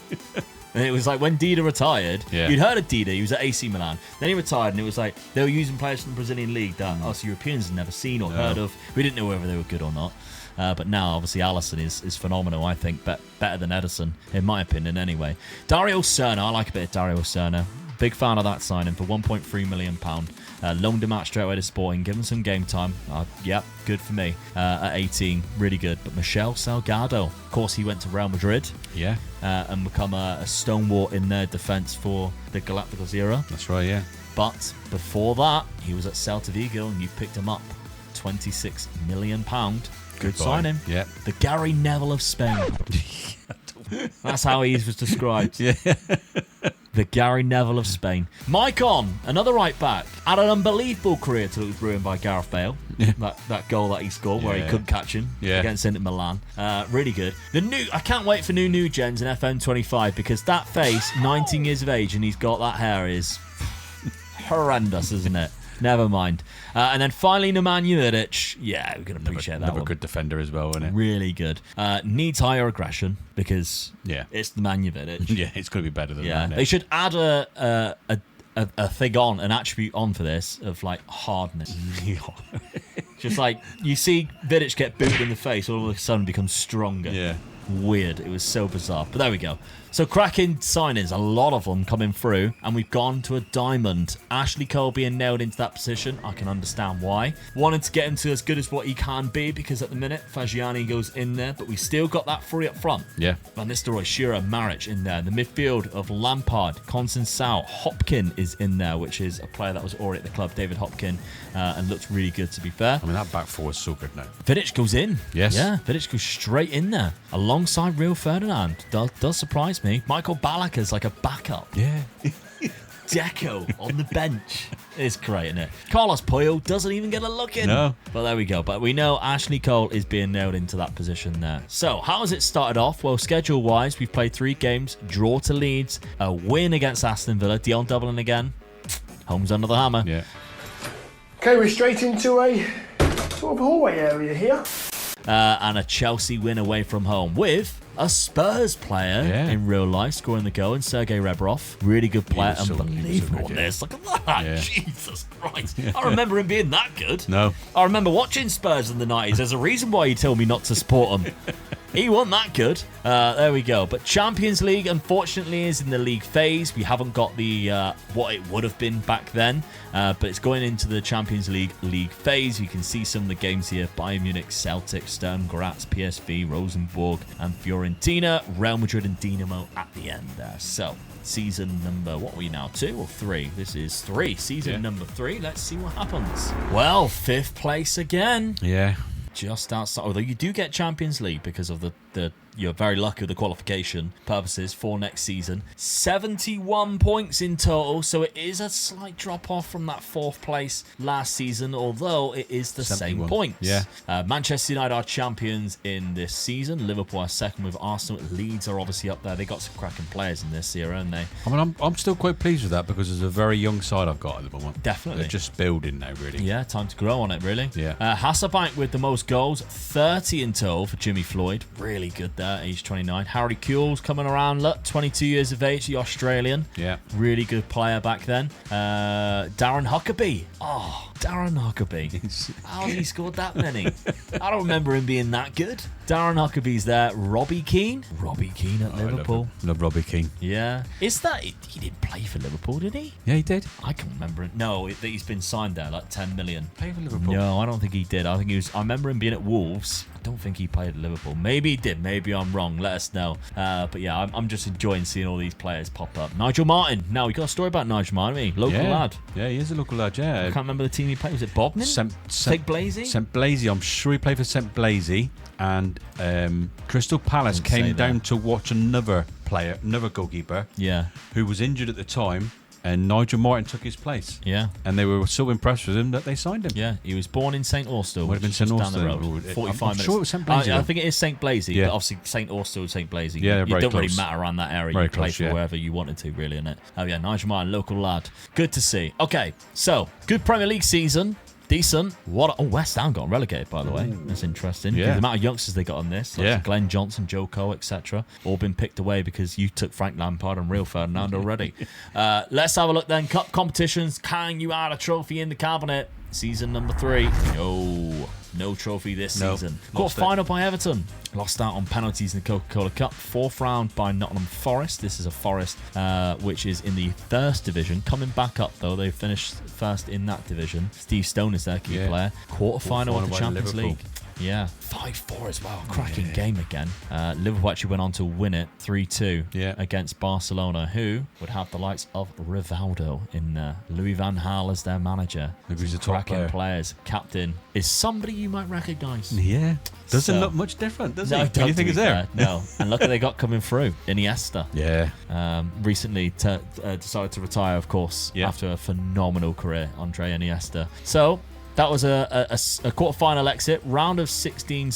And it was like when Dida retired, Yeah. you'd heard of Dida, he was at AC Milan. Then he retired, and it was like they were using players from the Brazilian league that us Europeans had never seen or heard of. We didn't know whether they were good or not. But now, obviously, Alisson is phenomenal, I think. Better than Ederson, in my opinion, anyway. Dario Serna, I like a bit of Dario Serna. Big fan of that signing for £1.3 million. Loaned him out straight away to Sporting, give him some game time. Yep, good for me. At 18, really good. But Michel Salgado, of course, he went to Real Madrid. Yeah. And become a stonewall in their defence for the Galacticos era. That's right, yeah. But before that, he was at Celta Vigo, and you picked him up. £26 million. Good signing. Yeah. The Gary Neville of Spain. That's how he was described. Yeah. The Gary Neville of Spain. Mike On, another right back, had an unbelievable career till it was ruined by Gareth Bale. Yeah. That goal that he scored where he Yeah. couldn't catch him Yeah. against Inter Milan. Really good. I can't wait for new gens in FM25 because that face, 19 years of age, and he's got that hair is horrendous, isn't it? Never mind. And then finally, Nemanja Vidic. Yeah, we can appreciate that Another one. good defender as well, isn't it? Really good. Needs higher aggression because Yeah. it's Nemanja Vidic. Yeah, it's going to be better than Yeah, that. they should add a thing on, an attribute on for this of like hardness. Just like you see Vidic get booted in the face, all of a sudden becomes stronger. Yeah. Weird. It was so bizarre. But there we go. So cracking signings, a lot of them coming through, and we've gone to a diamond. Ashley Cole being nailed into that position, I can understand why. Wanted to get him to as good as what he can be, because at the minute, Fagiani goes in there, but we still got that three up front. Yeah. Van Nistelrooy, Shearer, Maric in there. The midfield of Lampard, Conceição, Hopkin is in there, which is a player that was already at the club, David Hopkin, and looked really good, to be fair. I mean, that back four is so good now. Vidic goes in. Yes. Yeah, Vidic goes straight in there alongside Rio Ferdinand. Does surprise me. Michael Balaka's like a backup. Yeah. Deco on the bench. It's great, isn't it? Carlos Puyol doesn't even get a look in. No. But there we go. But we know Ashley Cole is being nailed into that position there. So how has it started off? Well, schedule-wise, we've played 3 games, draw to Leeds, a win against Aston Villa, Dion Dublin again. Home's under the hammer. Yeah. Okay, we're straight into a sort of hallway area here. And a Chelsea win away from home with a Spurs player in real life scoring the goal, and Sergei Rebrov. Really good player. He was so Unbelievable. good, This. Look at that. Yeah. Jesus Christ. I remember him being that good. No. I remember watching Spurs in the 90s. There's a reason why you told me not to support them. He wasn't that good. There we go. But Champions League, unfortunately, is in the league phase. We haven't got the what it would have been back then. But it's going into the Champions League phase. You can see some of the games here. Bayern Munich, Celtic, Sturm Graz, PSV, Rosenborg, and Fiorentina. Real Madrid and Dinamo at the end there. So, season number, what are we now, 2 or 3? This is 3. Season number 3. Let's see what happens. Well, 5th place again. Yeah. Just outside, although you do get Champions League because of the you're very lucky with the qualification purposes for next season. 71 points in total, so it is a slight drop off from that 4th place last season, although it is the same 71. points. Yeah. Manchester United are champions in this season. Liverpool are second with Arsenal. Leeds are obviously up there. They got some cracking players in this era, and they I mean, I'm still quite pleased with that because it's a very young side I've got at the moment. definitely. They're just building now, really. Yeah, time to grow on it, really. Yeah. Hasselbank with the most goals, 30 in total for Jimmy Floyd. Really good there, age 29. Harry Kewell's coming around, look, 22 years of age, the Australian. Yeah. Really good player back then. Darren Huckabee. Oh, Darren Huckabee. How has he scored that many? I don't remember him being that good. Darren Huckabee's there. Robbie Keane. Robbie Keane at Liverpool. Love Robbie Keane. Yeah. Is that... He didn't play for Liverpool, did he? Yeah, he did. I can't remember it. No, he's been signed there, like 10 million. Play for Liverpool. No, I don't think he did. I think he was. I remember him being at Wolves. I don't think he played at Liverpool. Maybe he did. Maybe I'm wrong. Let us know. But yeah, I'm just enjoying seeing all these players pop up. Nigel Martin. Now we got a story about Nigel Martin. Haven't we? Local lad. Yeah, he is a local lad. Yeah. I can't remember the team he played. Was it Bodmin? St Blaisey. St Blaisey. I'm sure he played for St Blaisey. And Crystal Palace came down to watch another player, another goalkeeper. Yeah. Who was injured at the time. And Nigel Martin took his place. Yeah. And they were so impressed with him that they signed him. Yeah. He was born in St Austell. Would have been St Austell. Down the road. 45 minutes. Sure it was St Blaisey. I think it is St Blaisey. Yeah. But obviously St Austell, St Blaisey. Yeah, it don't really matter around that area. Very You play close, for wherever you wanted to, really, innit? Oh yeah, Nigel Martin, local lad. Good to see. Okay, so good Premier League season. decent. West Ham got relegated, by the way. That's interesting. Yeah. The amount of youngsters they got on this. Like Glenn Johnson, Joe Cole, etc. All been picked away because you took Frank Lampard and Rio Ferdinand already. Let's have a look then. Cup competitions. Can you add a trophy in the cabinet? Season number 3. No trophy this season. Quarter final by Everton. Lost out on penalties in the Coca-Cola Cup. 4th round by Nottingham Forest. This is a Forest which is in the 1st division. Coming back up, though. They finished first in that division. Steve Stone is their key player. Quarter final of the Champions League. Yeah, 5-4 as well. Cracking game again. Liverpool actually went on to win it 3-2 against Barcelona, who would have the likes of Rivaldo in there. Louis van Gaal as their manager. He's a top player. Players. Captain is somebody you might recognise. Yeah. Doesn't look much different, does no, he? Do you think he's there? No. And look what they got coming through. Iniesta. Yeah. Recently decided to retire, of course, after a phenomenal career, Andre Iniesta. So that was a quarter-final exit. Round of 16,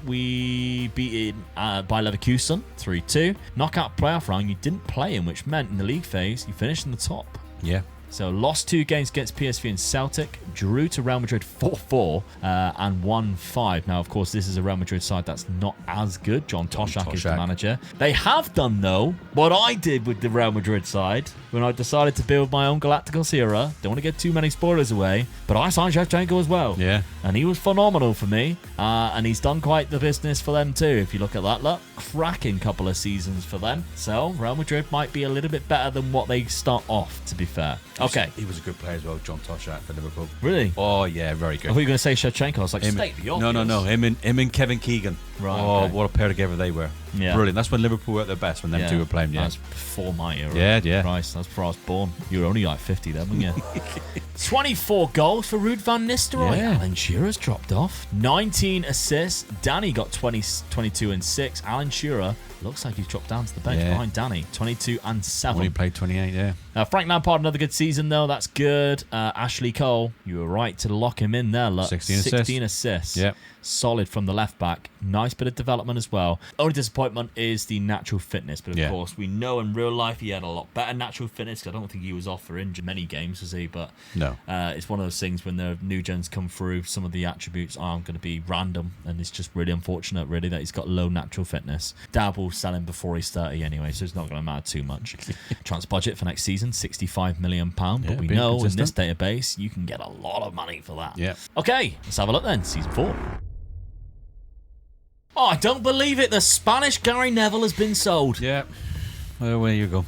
we beat it by Leverkusen, 3-2. Knockout playoff round, you didn't play in, which meant in the league phase, you finished in the top. Yeah. So lost 2 games against PSV and Celtic, drew to Real Madrid 4-4 and 1-5. Now, of course, this is a Real Madrid side that's not as good. John Toshak is the manager. They have done, though, what I did with the Real Madrid side when I decided to build my own Galacticos era. Don't want to get too many spoilers away, but I signed Shevchenko as well. Yeah. And he was phenomenal for me, and he's done quite the business for them too. If you look at that, look, cracking couple of seasons for them. So Real Madrid might be a little bit better than what they start off, to be fair. Okay. He was a good player as well, John Toshak for Liverpool. Really? Oh, yeah, very good. I thought you were going to say Shevchenko. I was like, state the obvious. No. Him and Kevin Keegan. Right. Oh, what a pair together they were. Yeah. Brilliant. That's when Liverpool were at their best, when them two were playing. Yeah. That's before my era. Yeah. Christ, that's before I was born. You were only like 50 then, weren't you? 24 goals for Ruud van Nistelrooy. Yeah. Alan Shearer's dropped off. 19 assists. Danny got 22 and 6. Alan Shearer looks like he's dropped down to the bench behind Danny. 22 and 7. Only played 28, yeah. Frank Lampard, another good season, though. That's good. Ashley Cole, you were right to lock him in there. Look. 16 assists. Yep. Solid from the left back. Nice bit of development as well. Only disappointment is the natural fitness. But, of course, we know in real life he had a lot better natural fitness. Cause I don't think he was off for injury many games, was he? But no. It's one of those things when the new gens come through, some of the attributes aren't going to be random. And it's just really unfortunate, really, that he's got low natural fitness. Dab will sell him before he's 30 anyway, so it's not going to matter too much. Trans budget for next season, £65 million. But we know in this database, you can get a lot of money for that. Yeah. Okay, let's have a look then. Season 4. Oh, I don't believe it. The Spanish Gary Neville has been sold. Yeah. Well, there you go.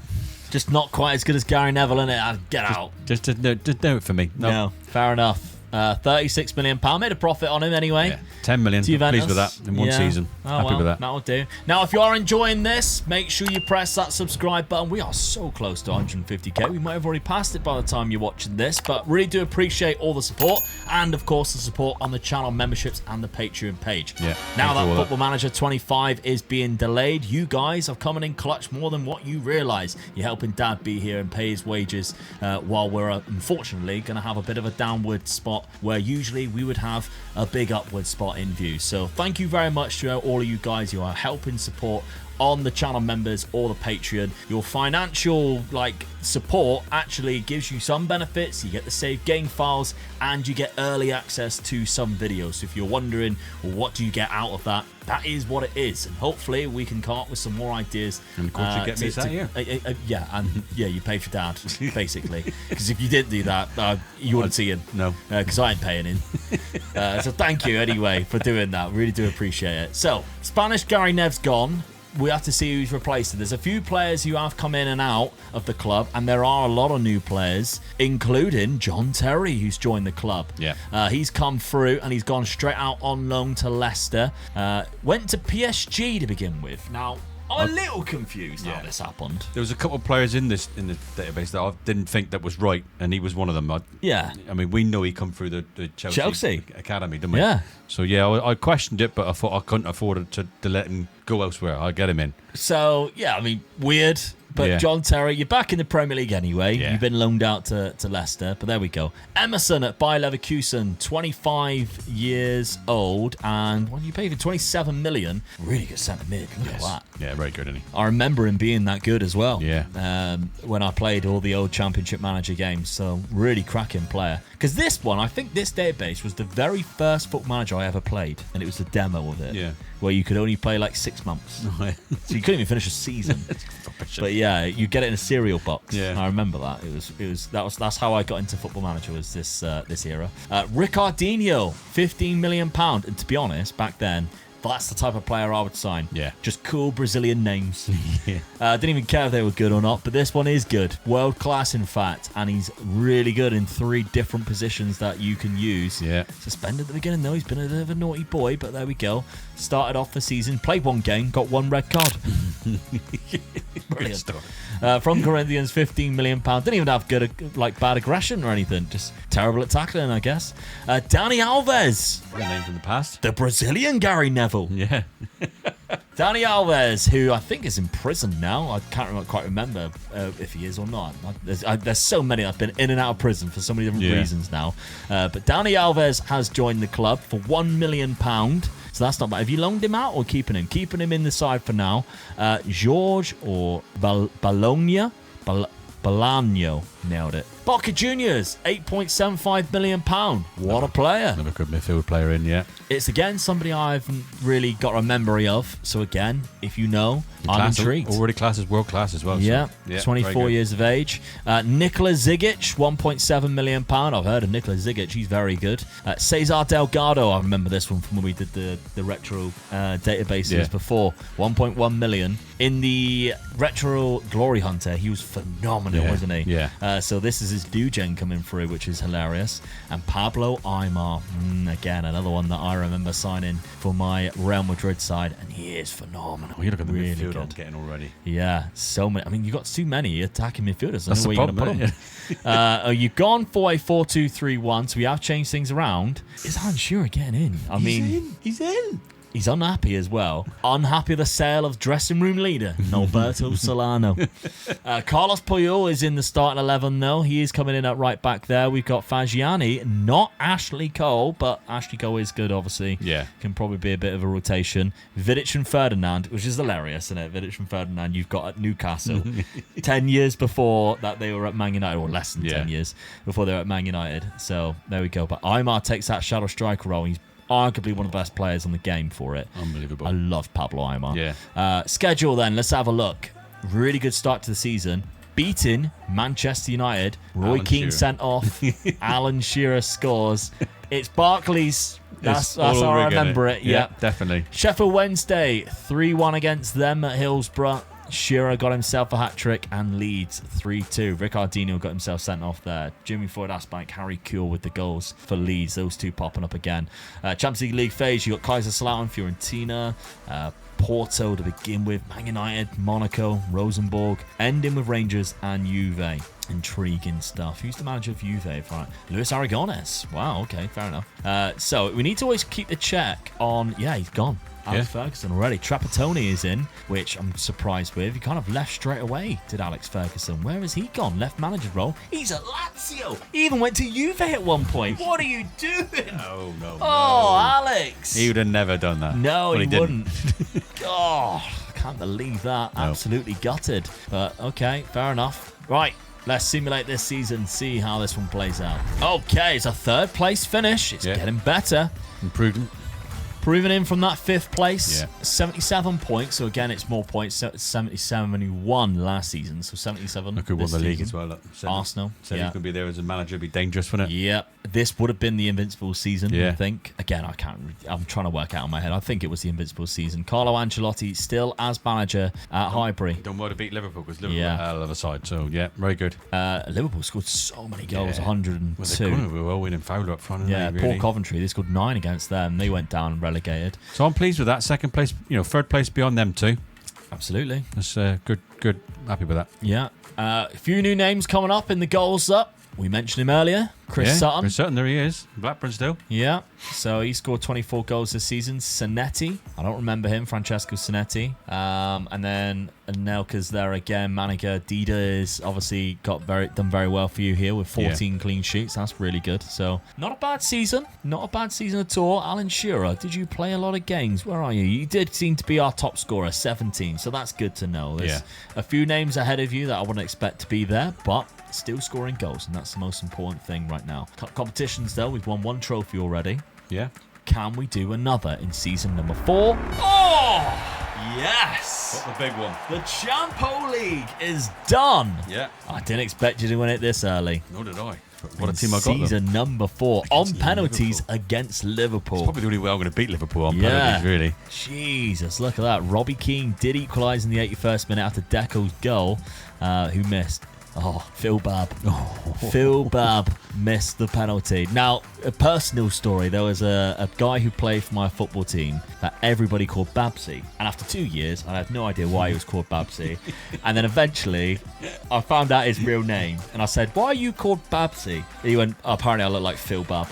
Just not quite as good as Gary Neville, innit? Get out. Just do it for me. No, fair enough. £36 million. Made a profit on him anyway. Yeah. 10 million. Pleased with that in one season. Happy with that. That'll do. Now, if you are enjoying this, make sure you press that subscribe button. We are so close to 150k. We might have already passed it by the time you're watching this, but really do appreciate all the support and, of course, the support on the channel memberships and the Patreon page. Yeah. Now that Football Manager 25 is being delayed, you guys are coming in clutch more than what you realise. You're helping Dad be here and pay his wages while we're unfortunately going to have a bit of a downward spot where usually we would have a big upward spot in view. So thank you very much to all of you guys who are helping support on the channel members or the Patreon. Your financial support actually gives you some benefits. You get the saved game files and you get early access to some videos. So if you're wondering, well, what do you get out of that? That is what it is, and hopefully we can come up with some more ideas. And of course you get me that here. You pay for Dad basically, because if you didn't do that, you wouldn't see him. No, because I ain't paying him. So thank you anyway for doing that. Really do appreciate it. So Spanish Gary Nev's gone. We have to see who's replaced him. There's a few players who have come in and out of the club, and there are a lot of new players, including John Terry, who's joined the club. Yeah. He's come through, and he's gone straight out on loan to Leicester. Went to PSG to begin with. Now, I'm a little confused how this happened. There was a couple of players in the database that I didn't think that was right, and he was one of them. I mean, we know he come through the Chelsea academy, didn't we? Yeah. So I questioned it, but I thought I couldn't afford to let him go elsewhere. I'll get him in. So I mean, weird. But Yeah. John Terry, you're back in the Premier League anyway. Yeah. You've been loaned out to Leicester, but there we go. Emerson at Bayer Leverkusen, 25 years old, and what do you pay for? 27 million. Really good centre mid. Look at that. Yeah, very good, isn't he? I remember him being that good as well. Yeah. When I played all the old Championship Manager games, so really cracking player. Because this one, I think this database was the very first Football Manager I ever played, and it was the demo of it. Yeah. Where you could only play like 6 months. So you couldn't even finish a season. But yeah, you get it in a cereal box. Yeah. I remember that. That's how I got into Football Manager, was this era. Ricardinho, £15 million. And to be honest, back then, that's the type of player I would sign. Yeah. Just cool Brazilian names. Yeah. Didn't even care if they were good or not, but this one is good. World class, in fact. And he's really good in 3 different positions that you can use. Yeah. Suspended at the beginning, though. He's been a bit of a naughty boy, but there we go. Started off the season, played 1 game, got 1 red card. Brilliant. From Corinthians, £15 million. Didn't even have bad aggression or anything. Just terrible at tackling, I guess. Dani Alves. What a name from the past. The Brazilian Gary Neville. Yeah. Dani Alves, who I think is in prison now. I can't quite remember if he is or not. There's so many that have been in and out of prison for so many different reasons now. But Dani Alves has joined the club for £1 million. So that's not bad. Have you loaned him out or keeping him? Keeping him in the side for now. George or Bologna? Bologna nailed it. Boca Juniors, £8.75 million. What a player. Another good midfield player in, yeah. It's again somebody I haven't really got a memory of. So again, if you know, I'm intrigued. Already class is world class as well. Yeah, so, 24 years of age. Nikola Zigic, £1.7 million. I've heard of Nikola Zigic. He's very good. Cesar Delgado, I remember this one from when we did the retro databases before. 1.1 million. In the retro Glory Hunter, he was phenomenal, wasn't he? Yeah. So this is his new gen coming through, which is hilarious. And Pablo Aimar, again, another one that I remember signing for my Real Madrid side, and he is phenomenal. Oh, you look at the really midfield good. I'm getting already. Yeah, so many. I mean, you got too many attacking midfielders. I That's don't know the where you're going to put them. You've gone for a 4-2-3-1, so we have changed things around. Is Alan Shearer getting in? He's in. He's unhappy as well. Unhappy the sale of dressing room leader, Norberto Solano. Carlos Puyol is in the starting 11, though. He is coming in at right back there. We've got Fagiani, not Ashley Cole, but Ashley Cole is good, obviously. Yeah. Can probably be a bit of a rotation. Vidic and Ferdinand, which is hilarious, isn't it? Vidic and Ferdinand, you've got at Newcastle. 10 years before that they were at Man United, or less than 10 years before they were at Man United. So there we go. But Aimar takes that shadow striker role. He's arguably one of the best players on the game for it. Unbelievable. I love Pablo Aimar. Yeah. Schedule then, let's have a look. Really good start to the season. Beating Manchester United. Roy Alan Keane Shearer. sent off. Alan Shearer scores. It's Barclays. That's all how I over again, remember it. Yeah, Yep. definitely. Sheffield Wednesday, 3-1 against them at Hillsborough. Shearer got himself a hat-trick, and Leeds 3-2. Ricardinho got himself sent off there. Jimmy Ford-Asbank, Harry Kewell with the goals for Leeds. Those two popping up again. Champions League phase, you got Kaiserslautern, Fiorentina, Porto to begin with, Man United, Monaco, Rosenborg, ending with Rangers and Juve. Intriguing stuff. Who's the manager of Juve? Right. Luis Aragonés. Wow, okay, fair enough. So we need to always keep the check on... Yeah, he's gone. Alex Ferguson already. Trapattoni is in, which I'm surprised with. He kind of left straight away, did Alex Ferguson. Where has he gone? Left manager role. He's at Lazio. He even went to Juve at one point. What are you doing? No. Oh, Alex. He would have never done that. No, Well, he didn't. wouldn't. God, I can't believe that. No. Absolutely gutted. But okay, fair enough. Right. Let's simulate this season, see how this one plays out. Okay, it's a 3rd place finish. It's getting better. Improvement. Proving in from that 5th place, Yeah. 77 points. So again, it's more points. 71 last season, so 77. Look who won this the league season. as well. Look. Arsenal. Said he could be there as a manager, be dangerous, wouldn't it? Yep. This would have been the Invincible season, Yeah. I think. Again, I'm trying to work out in my head. I think it was the Invincible season. Carlo Ancelotti still as manager at Highbury. Don't want to beat Liverpool because Liverpool Yeah. are out of the other side. So, yeah, very good. Liverpool scored so many goals, Yeah. 102. Well, they're going well winning Fowler up front. Yeah, really. poor Coventry. They scored 9 against them. They went down and relegated. So I'm pleased with that. 2nd place, 3rd place beyond them two. Absolutely. That's good. Happy with that. Yeah. A few new names coming up in the goals up. We mentioned him earlier. Chris Sutton. Chris Sutton, there he is. Blackburn still. Yeah, so he scored 24 goals this season. Sonetti, I don't remember him, Francesco Sonetti. And then Anelka's there again. Manica Dida is obviously done very well for you here with 14 clean sheets. That's really good. So not a bad season. Not a bad season at all. Alan Shearer, did you play a lot of games? Where are you? You did seem to be our top scorer, 17. So that's good to know. There's a few names ahead of you that I wouldn't expect to be there, but still scoring goals, and that's the most important thing right now. Competitions, though, we've won 1 trophy already. Yeah. Can we do another in season number 4? Oh, yes! Got the big one. The Champo League is done. Yeah. I didn't expect you to win it this early. Nor did I. What a team I got, though. Season number 4 on penalties against Liverpool. It's probably the only way I'm going to beat Liverpool on penalties, really. Jesus, look at that. Robbie Keane did equalise in the 81st minute after Deco's goal. Who missed? Oh, Phil Babb. Phil Babb missed the penalty. Now, a personal story. There was a guy who played for my football team that everybody called Babsy. And after 2 years, I had no idea why he was called Babsy. And then eventually, I found out his real name. And I said, why are you called Babsy? And he went, apparently I look like Phil Babb.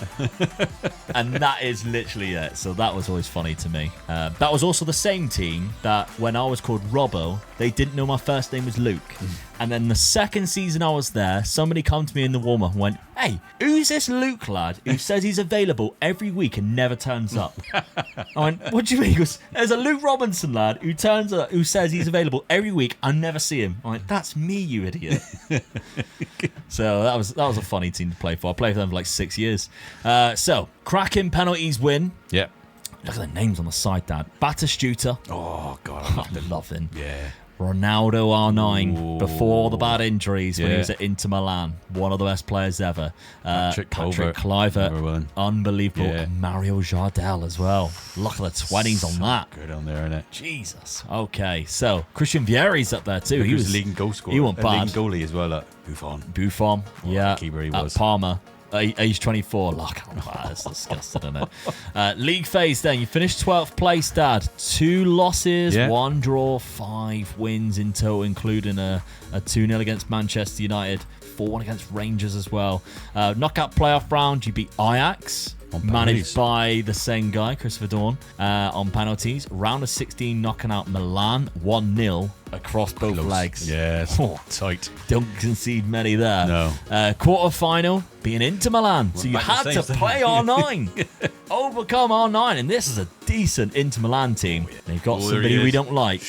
And that is literally it. So that was always funny to me. That was also the same team that when I was called Robbo, they didn't know my first name was Luke. And then the second season I was there, somebody come to me in the warm-up and went, hey, who's this Luke lad who says he's available every week and never turns up? I went, what do you mean? He goes, there's a Luke Robinson lad who turns up, who says he's available every week. I never see him. I went, that's me, you idiot. So that was a funny team to play for. I played for them for like 6 years. So, cracking penalties win. Yeah. Look at the names on the side, Dad. Batistuta. Oh, God. I love him. Yeah. Ronaldo R9 Ooh. before all the bad injuries when he was at Inter Milan. One of the best players ever. Patrick Kluivert, unbelievable. Yeah. And Mario Jardel as well. Look at the 20s on that. Good on there, isn't it? Jesus. Okay, so Christian Vieri's up there too. He was leading goal scorer. He wasn't bad. Leading goalie as well at Buffon, yeah. Keeper he at was. Parma. Age 24. Look at that. That's disgusting, isn't it? League phase then. You finished 12th place, Dad. 2 losses, 1 draw, 5 wins in total, including a 2-0 against Manchester United, 4-1 against Rangers as well. Knockout playoff round, you beat Ajax. Managed by the same guy, Christopher Dawn, on penalties. Round of 16, knocking out Milan 1-0 across both legs. Yes, tight. Don't concede many there. No. Quarter final, being Inter Milan. So you had to play R9. Overcome R9. And this is a decent Inter Milan team. They've got somebody we don't like.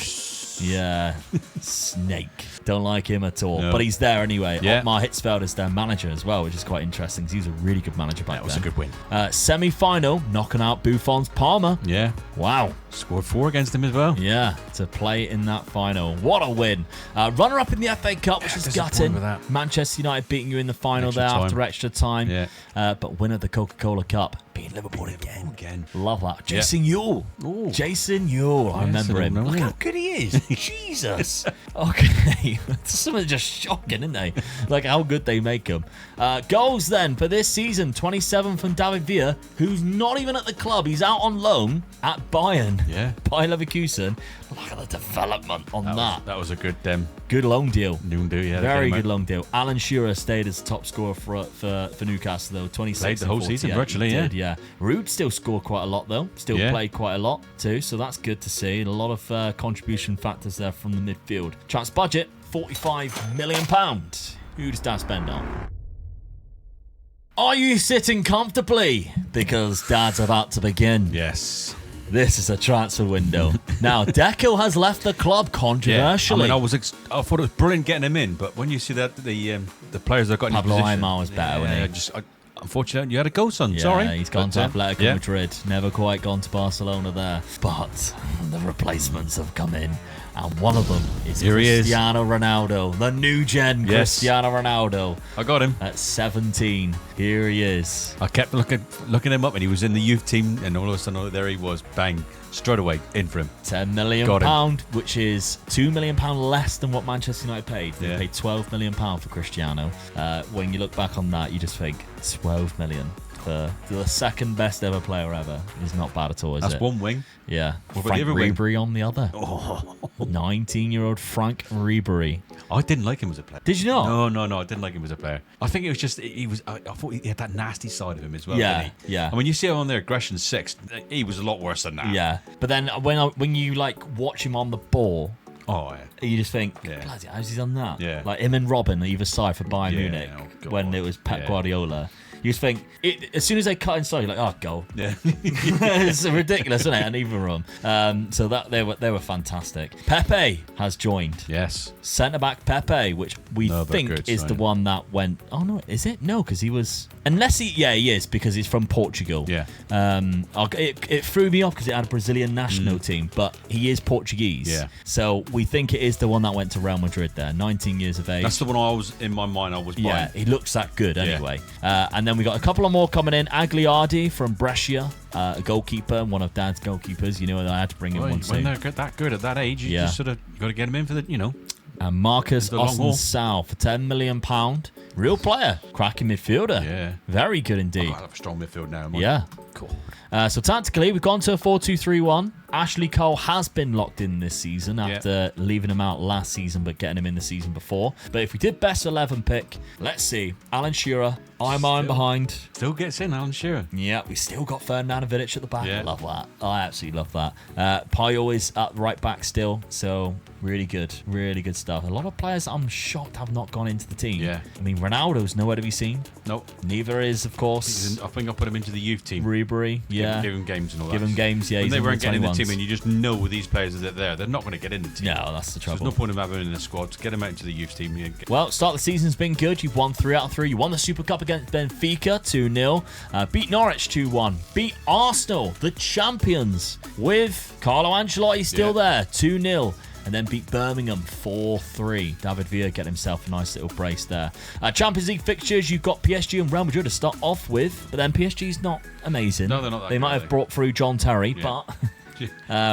Yeah. Snake. Don't like him at all. No. But he's there anyway. Yeah. Otmar Hitzfeld is their manager as well, which is quite interesting because he's a really good manager back then. That was a good win. Semi-final, knocking out Buffon's Parma. Yeah. Wow. Scored 4 against him as well. Yeah, to play in that final. What a win. Runner-up in the FA Cup, which is gutting. Manchester United beating you in the final after extra time. Yeah. But winner of the Coca-Cola Cup, beating Liverpool again. Love that. Jason Ewell. Ooh. Jason Ewell. I remember him. Look how good he is. Jesus. Okay. Some of them just shocking, isn't they? Like how good they make them. Goals then for this season. 27 from David Villa, who's not even at the club. He's out on loan at Bayern. Yeah. Bayern Leverkusen. Look at the development on that. That was a good loan deal. Very good loan deal. Alan Shearer stayed as top scorer for Newcastle though. 26 played the whole season virtually. Yeah. Rude still scored quite a lot though. Still played quite a lot too. So that's good to see. And a lot of contribution factors there from the midfield. Transfer budget £45 million. Who does Dad spend on? Are you sitting comfortably? Because Dad's about to begin. Yes. This is a transfer window. Now, Deco has left the club controversially. Yeah. I thought it was brilliant getting him in, but when you see that the players that got in Pablo position, Aimar was better, wasn't he? Unfortunately, you had a goal, son. Yeah, Sorry. he's gone to Atletico Madrid. Never quite gone to Barcelona there. But the replacements have come in. And one of them is Cristiano Ronaldo. The new gen Cristiano Ronaldo. I got him. At 17. Here he is. I kept looking him up, and he was in the youth team, and all of a sudden, there he was. Bang. Straight away, in for him. £10 million, which is £2 million less than what Manchester United paid. They paid £12 million for Cristiano. When you look back on that, you just think, 12 million. the second best ever player ever is not bad at all, is That's it? one wing. Yeah. What about Frank the other wing? Ribery on the other. Oh. 19-year-old Frank Ribery. I didn't like him as a player. Did you not? No, I didn't like him as a player. I think it was just I thought he had that nasty side of him as well. Yeah, didn't he? yeah. And when you see him on there, aggression 6, he was a lot worse than that. Yeah. But then when you like watch him on the ball, Oh yeah. you just think, Yeah. bloody, how's he done that? Yeah. Like him and Robin either side for Bayern Yeah, Munich oh, God. when it was Pep Yeah. Guardiola. You just think, as soon as they cut inside, you're like, oh, goal. Yeah. It's ridiculous, isn't it? And even room. So that they were fantastic. Pepe has joined. Yes. Centre back Pepe, which we No, but think good is the signing. one that went. Oh no, is it? No, because he was. Unless he is because he's from Portugal. Yeah. It threw me off because it had a Brazilian national team, but he is Portuguese. Yeah. So we think it is the one that went to Real Madrid there, 19 years of age. That's the one I was in my mind. I was buying. Yeah, he looks that good anyway. And then we got a couple of more coming in. Agliardi from Brescia, a goalkeeper, one of Dad's goalkeepers. You know, I had to bring him Well, one when soon. they're that good at that age, you just sort of got to get them in for the. And Marcus The long haul. Ossensau for £10 million. Real player, cracking midfielder. Yeah. Very good indeed. I have a strong midfield now. Yeah. Cool. So tactically, we've gone to a 4-2-3-1. Ashley Cole has been locked in this season after leaving him out last season, but getting him in the season before. But if we did best 11 pick, let's see. Alan Shearer, I'm behind. Still gets in, Alan Shearer. Yeah, we still got Fernandovich at the back. Yeah. I love that. I absolutely love that. Pio is at right back still, so really good stuff. A lot of players I'm shocked have not gone into the team. Yeah. I mean, Ronaldo's nowhere to be seen. Nope. Neither is, of course, I think I put him into the youth team. Ribery. Yeah. Give him games and all that. Give him games, yeah. When he's they in weren't getting in the 21s. team, and you just know with these players that they're not going to get in the team. No, that's the So trouble. there's no point in having him in the squad. Get him out into the youth team. Well, start of the season's been good. You've won 3 out of 3. You won the Super Cup against Benfica 2-0. Beat Norwich 2-1. Beat Arsenal, the champions, with Carlo Ancelotti still there 2-0. And then beat Birmingham 4-3. David Villa get himself a nice little brace there. Champions League fixtures, you've got PSG and Real Madrid to start off with. But then PSG's not amazing. No, they're not that They might good, have brought through John Terry, Yeah. but...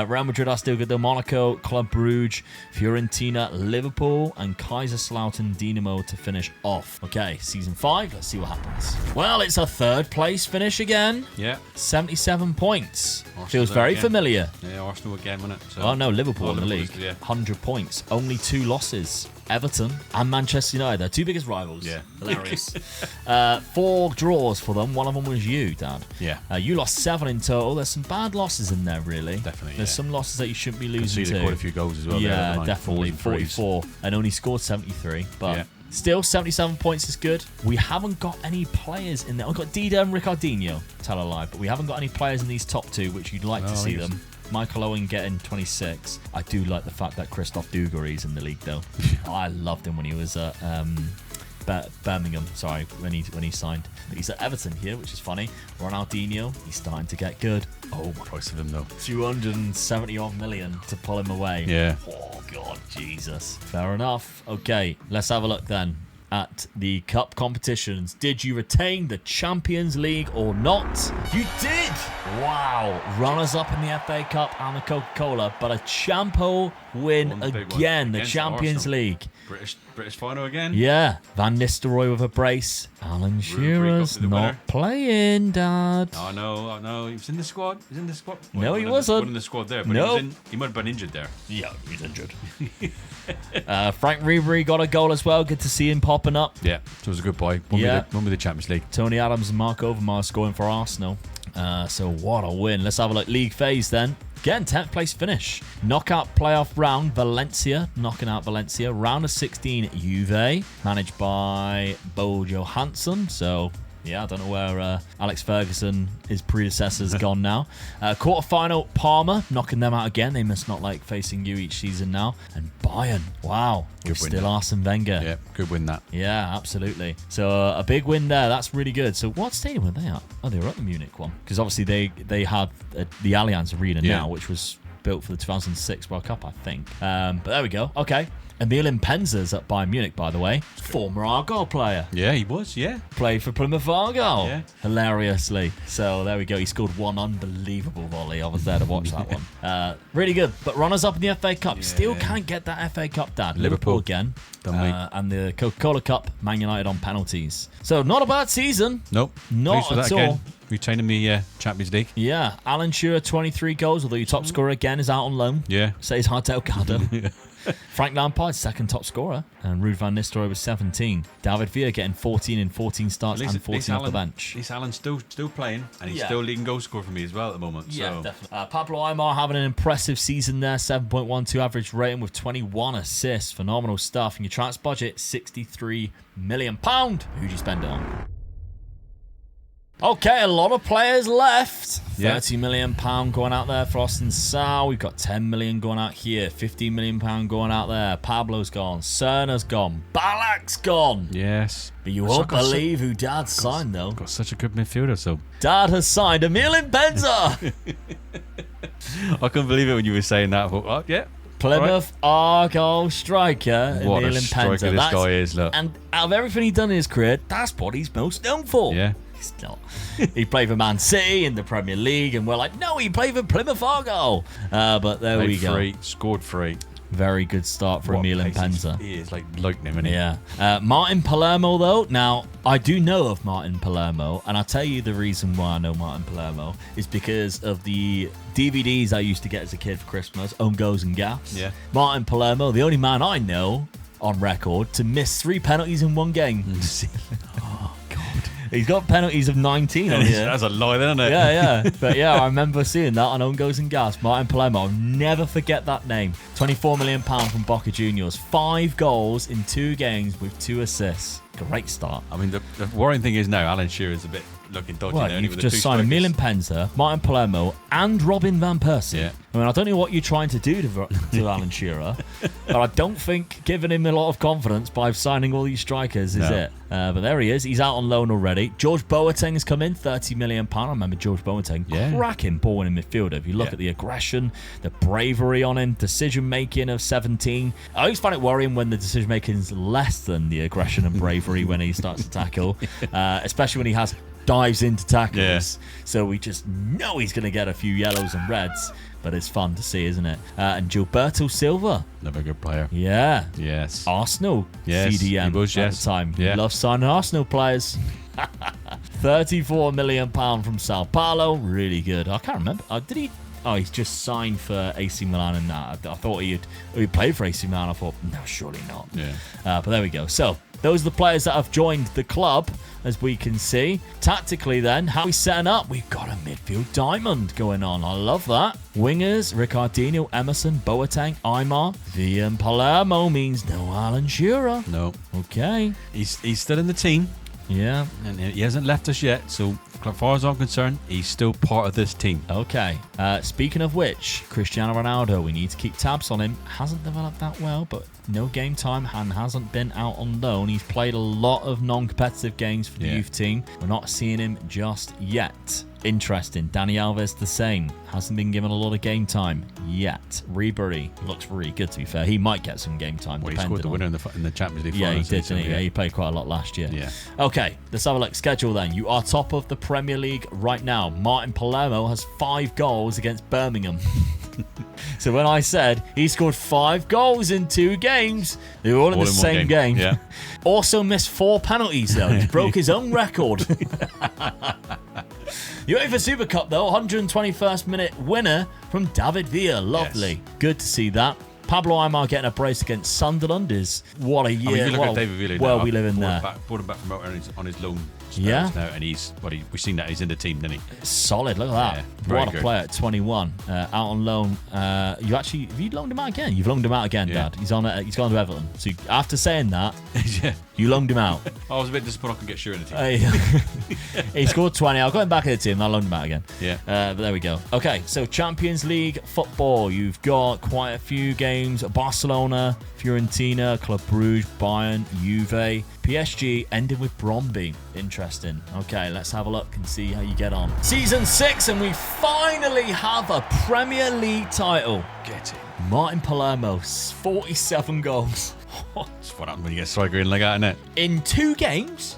Real Madrid are still good though. Monaco, Club Brugge, Fiorentina, Liverpool, and Kaiserslautern Dinamo to finish off. Okay, season 5. Let's see what happens. Well, it's a third place finish again. Yeah. 77 points. Arsenal Feels there very again. familiar. Yeah, Arsenal again, wasn't it? So, Oh no, Liverpool in the Liverpool league. is- yeah. 100 points. Only 2 losses. Everton and Manchester United. They're 2 biggest rivals. Yeah. Hilarious. 4 draws for them. One of them was you, Dad. Yeah. You lost 7 in total. There's some bad losses in there, really. Definitely, There's yeah. some losses that you shouldn't be losing Conceded to. quite a few goals as well. there, Yeah, like definitely. 4s and 3s. 44 and only scored 73. But Yeah. still, 77 points is good. We haven't got any players in there. We've got Dida and Ricardinho, tell a lie, but we haven't got any players in these top 2, which you'd like to No, see I guess- them. Michael Owen getting 26. I do like the fact that Christoph Dugarry's in the league, though. I loved him when he was at Birmingham. Sorry, when he signed. But he's at Everton here, which is funny. Ronaldinho, he's starting to get good. Oh, price of him though. 270 odd million to pull him away. Yeah. Oh, God, Jesus. Fair enough. Okay, let's have a look then at the cup competitions. Did you retain the Champions League or not? You did! Wow. Runners up in the FA Cup and the Coca-Cola, but a Champo win Won the big one again, the against Champions Arsenal. League. British final again. Yeah, Van Nistelrooy with a brace. Alan got Shearer's to the not winner. playing, Dad. I know. He was in the squad. No, he Wasn't wasn't. in the squad there, but No. he might have been injured there. Yeah, he's injured. Frank Ribery got a goal as well. Good to see him popping up. Yeah, so it was a good boy. One with the Champions League. Tony Adams and Mark Overmars scoring for Arsenal. So what a win. Let's have a look. League phase then. Again, 10th place finish. Knockout playoff round, Valencia. Knocking out Valencia. Round of 16, Juve. Managed by Bo Johansson. So, yeah, I don't know where Alex Ferguson, his predecessor's gone now. Quarterfinal, Parma. Knocking them out again. They must not like facing you each season now. And Bayern. Wow. We're Good win still there. Arsene Wenger. Yeah, good win that. Yeah, absolutely. So a big win there. That's really good. So what stadium were they at? Oh, they were at the Munich one. Because obviously they had the Allianz Arena Yeah. now, which was built for the 2006 World Cup, I think. But there we go. Okay. Emil Penza's up by Munich, by the way. Former Argyle player. Yeah, he was, yeah. Played for Plymouth Argyle. Yeah. Hilariously. So there we go. He scored one unbelievable volley. I was there to watch that one. Really good. But runners up in the FA Cup. Still can't get that FA Cup, Dad. Liverpool again. And the Coca-Cola Cup, Man United on penalties. So not a bad season. Nope. Not at all. Again. Retaining the Champions League. Yeah. Alan Shearer, 23 goals, although your top scorer again is out on loan. Yeah. Says Hartel Cardo. Frank Lampard, second top scorer, and Ruud van Nistelrooy was 17. David Villa getting 14 in 14 starts and 14 off the bench. At least Alan's still playing, and he's still leading goal scorer for me as well at the moment. Yeah, so. definitely. Pablo Aimar having an impressive season there, 7.12 average rating with 21 assists. Phenomenal stuff. And your transfer budget, £63 million. Who'd you spend it on? Okay, a lot of players left. £30 million going out there for Austin Sow. We've got £10 million going out here. £15 million going out there. Pablo's gone. Cerna's gone. Balak's gone. Yes. But you won't believe who Dad signed, though. Got such a good midfielder, so. Dad has signed Emil Penza. I couldn't believe it when you were saying that. But, oh, yeah. Plymouth Argyle striker What Emil a striker Penza. this guy is, look. And out of everything he's done in his career, that's what he's most known for. Yeah. He's not. He played for Man City in the Premier League, and we're like, no, he played for Plymouth Argyle. But there we go. Scored 3. Very good start for Emil Penza. He is like lightning, isn't he? Yeah. Martin Palermo, though. Now, I do know of Martin Palermo, and I'll tell you the reason why I know Martin Palermo is because of the DVDs I used to get as a kid for Christmas, Own Goals and Gaffs. Yeah. Martin Palermo, the only man I know on record to miss 3 penalties in one game. Oh, God. He's got penalties of 19 on here. That's a lie, then, isn't it? Yeah. But yeah, I remember seeing that on Own Goals and Gas. Martin Palermo, I'll never forget that name. £24 million from Boca Juniors. 5 goals in 2 games with 2 assists. Great start. I mean, the worrying thing is now Alan Shearer's a bit looking dodgy. Well, now, you've just signed Emil Penza, Martin Palermo, and Robin van Persie. Yeah. I mean, I don't know what you're trying to do to Alan Shearer, but I don't think giving him a lot of confidence by signing all these strikers is it. But there he is. He's out on loan already. George Boateng has come in, £30 million. I remember George Boateng, cracking ball in midfielder. If you look at the aggression, the bravery on him, decision-making of 17. I always find it worrying when the decision-making is less than the aggression and bravery when he starts to tackle, especially when he dives into tackles. So we just know he's going to get a few yellows and reds. But it's fun to see, isn't it? And Gilberto Silva. Another good player. Yeah. Yes. Arsenal. Yes. CDM He was, at the time. He loves signing Arsenal players. £34 million from Sao Paulo. Really good. I can't remember. Did he? Oh, he's just signed for AC Milan and that. I thought he played for AC Milan. I thought, no, surely not. Yeah. But there we go. So those are the players that have joined the club, as we can see. Tactically then, how are we setting up? We've got a midfield diamond going on. I love that. Wingers, Ricardinho, Emerson, Boateng, Aimar. Villa and Palermo means no Alan Shearer. No. Okay. He's still in the team. Yeah. And he hasn't left us yet, so as far as I'm concerned, he's still part of this team. Okay. Speaking of which, Cristiano Ronaldo, we need to keep tabs on him. Hasn't developed that well, but no game time and hasn't been out on loan. He's played a lot of non-competitive games for the youth team. We're not seeing him just yet. Interesting. Dani Alves the same. Hasn't been given a lot of game time yet. Ribery looks really good, to be fair. He might get some game time. Well, he scored the winner in the Champions League final. Yeah, he did, didn't he? Yeah, he played quite a lot last year. Yeah. Okay, let's have a look. Schedule then. You are top of the Premier League right now. Martin Palermo has 5 goals against Birmingham. So when I said he scored 5 goals in 2 games, they were all in the same game. Yeah. Also missed 4 penalties, though. He broke his own record. UEFA Super Cup, though, 121st minute winner from David Villa. Lovely. Yes. Good to see that. Pablo Aimar getting a brace against Sunderland is what a year. I mean, you look at David Villa well, now, we live in there. Brought him back from out on his loan. Yeah. Now, and we've seen that he's in the team, didn't he? Solid. Look at that. Yeah, what a player at 21. Out on loan. Have you loaned him out again? You've loaned him out again, Dad. He's gone to Everton. So after saying that, you loaned him out. I was a bit disappointed I couldn't get Shearer in the team. He scored 20. I got him back in the team. I loaned him out again. Yeah. But there we go. Okay, so Champions League football. You've got quite a few games. Barcelona, Fiorentina, Club Brugge, Bayern, Juve. PSG ending with Bromby. Interesting. Okay, let's have a look and see how you get on. Season 6, and we finally have a Premier League title. Get it. Martin Palermo, 47 goals. That's what happens when you get striker in like that, isn't it? In 2 games?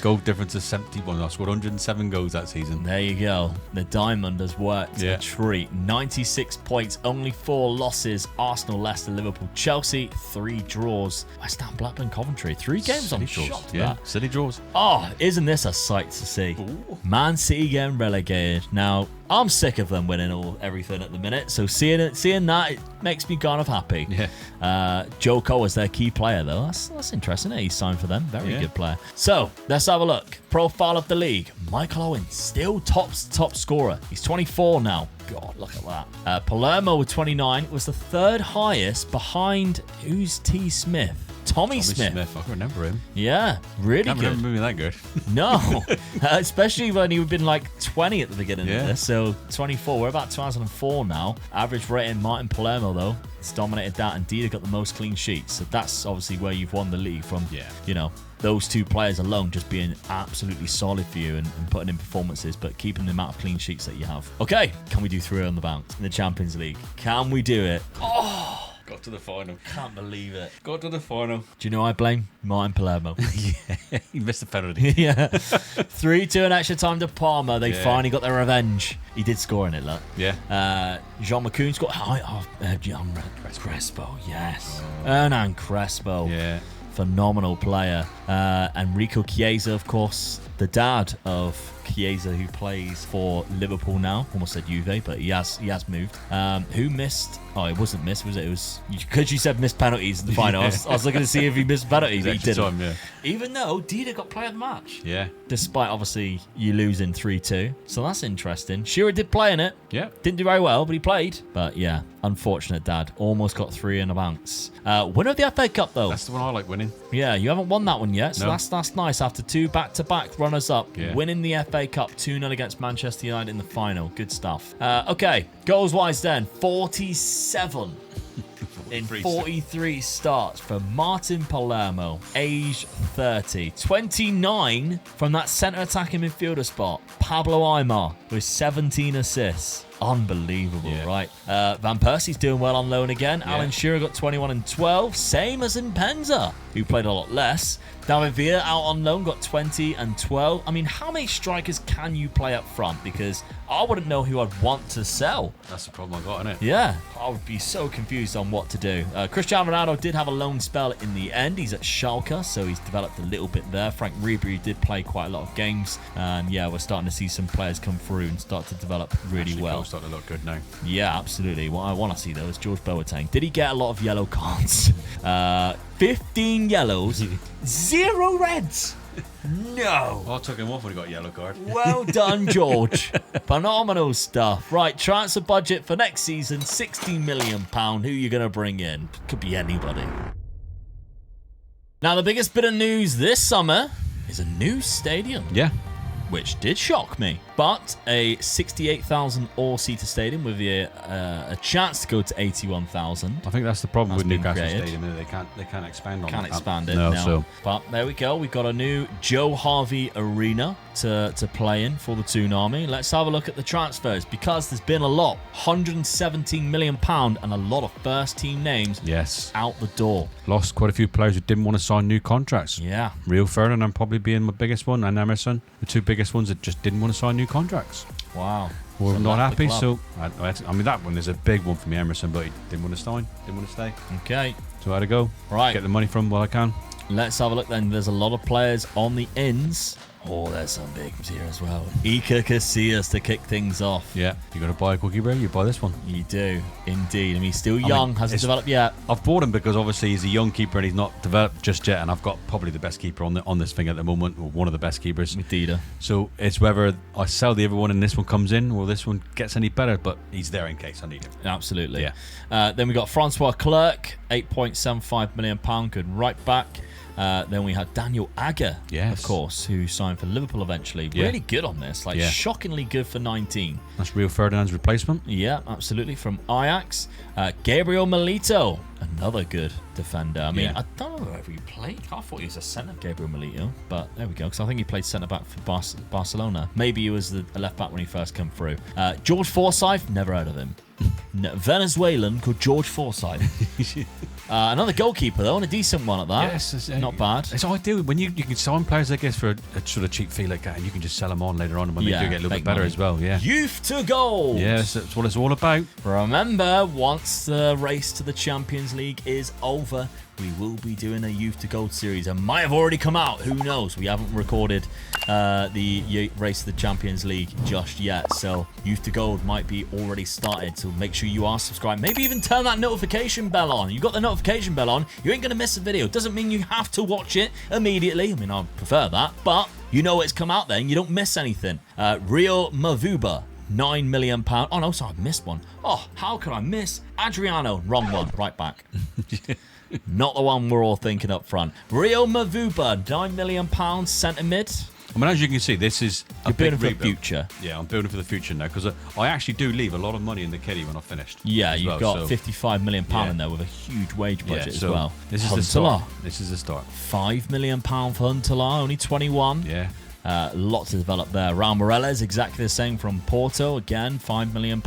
Goal difference is 71. I scored 107 goals that season. There you go. The diamond has worked Yeah. a treat. 96 points, only 4 losses. Arsenal, Leicester, Liverpool, Chelsea, 3 draws. West Ham, Blackburn, Coventry, 3 games. I'm shocked at that. Silly draws. Oh, isn't this a sight to see? Ooh. Man City getting relegated. Now, I'm sick of them winning everything at the minute, so seeing that, it makes me kind of happy. Yeah. Joe Cole was their key player, though. That's interesting. He signed for them. Very Yeah. good player. So, let's have a look. Profile of the league. Michael Owen, still top scorer. He's 24 now. God, look at that. Palermo with 29 was the 3rd highest behind, who's T. Smith? Tommy Smith. I can remember him. Yeah, really I good. remember moving that good. No, especially when he had been like 20 at the beginning Yeah. of this. So 24, we're about 2004 now. Average rating, Martin Palermo, though, it's dominated that, and Dida got the most clean sheets. So that's obviously where you've won the league from, those 2 players alone just being absolutely solid for you and putting in performances, but keeping the amount of clean sheets that you have. Okay, can we do 3 on the bounce in the Champions League? Can we do it? Oh! Got to the final. Can't believe it. Got to the final. Do you know who I blame? Martin Palermo. Yeah, he missed the penalty. Yeah. 3-2 in extra time to Parma. They finally got their revenge. He did score in it, look. Yeah. Jean McCoon scored. Jean Crespo, yes. Hernan Crespo. Yeah. Phenomenal player. Enrico Chiesa, of course, the dad of Chiesa, who plays for Liverpool now. Almost said Juve, but he has moved. Who missed? Oh, it wasn't missed, was it? It was because you said missed penalties in the final. I was looking to see if he missed penalties. He didn't. Time, yeah. Even though Dida got player of the match. Yeah. Despite obviously you losing 3-2. So that's interesting. Shearer did play in it. Yeah. Didn't do very well, but he played. But yeah, unfortunate dad. Almost got 3 in a bounce. Winner of the FA Cup though. That's the one I like winning. Yeah, you haven't won that one yet, so No. that's nice. After 2 back-to-back runners-up, Yeah. winning the FA Cup 2-0 against Manchester United in the final. Good stuff. Okay, goals-wise then, 47 in 43 starts for Martin Palermo, age 30. 29 from that centre attacking midfielder spot, Pablo Aimar with 17 assists. Unbelievable, Yeah. right? Van Persie's doing well on loan again. Yeah. Alan Shearer got 21 and 12, same as in Penza, who played a lot less. David Villa out on loan got 20 and 12. I mean, how many strikers can you play up front? Because I wouldn't know who I'd want to sell. That's the problem I got, isn't it? Yeah, I would be so confused on what to do. Cristiano Ronaldo did have a loan spell in the end. He's at Schalke, so he's developed a little bit there. Frank Ribery did play quite a lot of games. And yeah, we're starting to see some players come through and start to develop really Actually, well. goals starting to look good now. Yeah, absolutely. What I want to see, though, is George Boateng. Did he get a lot of yellow cards? 15 yellows, 0 reds. No. I took him off when he got a yellow card. Well done, George. Phenomenal stuff. Right, transfer budget for next season, £60 million. Who are you going to bring in? Could be anybody. Now, the biggest bit of news this summer is a new stadium. Yeah. Which did shock me. But a 68,000 all-seater stadium with a chance to go to 81,000. I think that's the problem with been Newcastle created. Stadium. Isn't it? They can't expand on Can't that. expand it No, now. so But there we go. We've got a new Joe Harvey Arena to play in for the Toon Army. Let's have a look at the transfers because there's been a lot. £117 million and a lot of first-team names yes, out the door. lost quite a few players who didn't want to sign new contracts. Yeah. Rio Ferdinand probably being my biggest one, and Emerson, the 2 biggest ones that just didn't want to sign new contracts. Wow. We're So not left the happy, club. so I mean that one is a big one for me, Emerson, but he didn't want to sign, didn't want to stay. Okay. So I had to go. Right. Get the money from what I can. Let's have a look then. There's a lot of players on the ins. Oh, there's some big ones here as well. Iker Casillas to kick things off. Yeah, you got to buy a cookie bread, you buy this one. You do, indeed. I mean, he's still young, hasn't developed yet. I've bought him because obviously he's a young keeper and he's not developed just yet, and I've got probably the best keeper on this thing at the moment, or one of the best keepers. With Dida. So it's whether I sell the other one and this one comes in, or this one gets any better, but he's there in case I need him. Absolutely. Yeah. Then we got Francois Clerc, £8.75 million, good right back. Then we had Daniel Agger, Yes. of course, who signed for Liverpool eventually. Yeah. Really good on this, like Yeah. shockingly good for 19. That's Rio Ferdinand's replacement. Yeah, absolutely. From Ajax, Gabriel Milito, another good defender. I mean, Yeah. I don't know whether he played. I thought he was a centre, Gabriel Milito, but there we go. Because I think he played centre back for Barcelona. Maybe he was the left back when he first came through. George Forsyth, never heard of him. No, Venezuelan called George Forsyth. Another goalkeeper though, and a decent one at that. Yes, not bad. It's ideal when you can sign players, I guess, for a sort of cheap fee like that, and you can just sell them on later on when they do get a little make bit better money. as well. Yeah. Youth to gold. Yes, that's what it's all about. Remember, once the race to the Champions League is over, we will be doing a Youth to Gold series. It might have already come out. Who knows? We haven't recorded the race to the Champions League just yet. So Youth to Gold might be already started. So make sure you are subscribed. Maybe even turn that notification bell on. You got the notification bell on, you ain't going to miss a video. Doesn't mean you have to watch it immediately. I mean, I prefer that. But you know it's come out then. You don't miss anything. Rio Mavuba. £9 million. Oh, no, sorry, I missed one. Oh, how could I miss? Adriano, wrong one, right back. Not the one we're all thinking up front. Rio Mavuba, £9 million centre mid. I mean, as you can see, this is a You're big building for the rebuild. future. Yeah, I'm building for the future now because I actually do leave a lot of money in the kitty when I've finished. Yeah, as you've well, got so- £55 million Yeah. in there with a huge wage budget as so well. This is the start. This is the start. £5 million for Huntelaar, only 21. Yeah. Lots to develop there. Raul Morelos, exactly the same from Porto. Again, £5 million.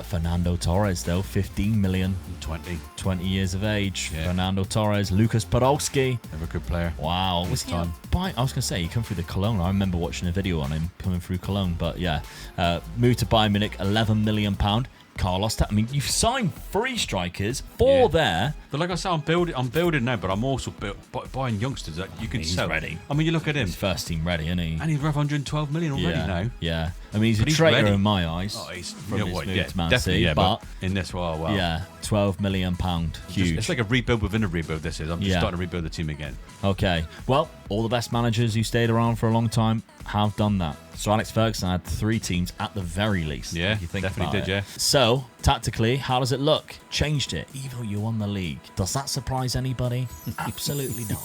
Fernando Torres, though, 15 million. 20 years of age. Yeah. Fernando Torres. Lucas Podolski. Never a good player. Wow. Was he I was going to say, he come through the Cologne. I remember watching a video on him coming through Cologne. But yeah, moved to Bayern Munich, £11 million. Carlos, I mean, you've signed 3 strikers, 4 there. But like I said, I'm building now, but I'm also buying youngsters that you can He's sell. ready. I mean, you look at him, He's first team ready, isn't he? and he's worth 112 million already now. Yeah. I mean, he's But a he's traitor ready. in my eyes. Oh, he's from you know his what? move Yeah, to Man definitely. City, Yeah, but in this, wow. yeah, £12 million, huge. It's like a rebuild within a rebuild. This is. I'm just Yeah. starting to rebuild the team again. Okay, well, all the best managers who stayed around for a long time have done that. So Alex Ferguson had 3 teams at the very least. Yeah, if you think definitely about did, it. yeah. So, tactically, how does it look? Changed it, even though you won the league. Does that surprise anybody? Absolutely not.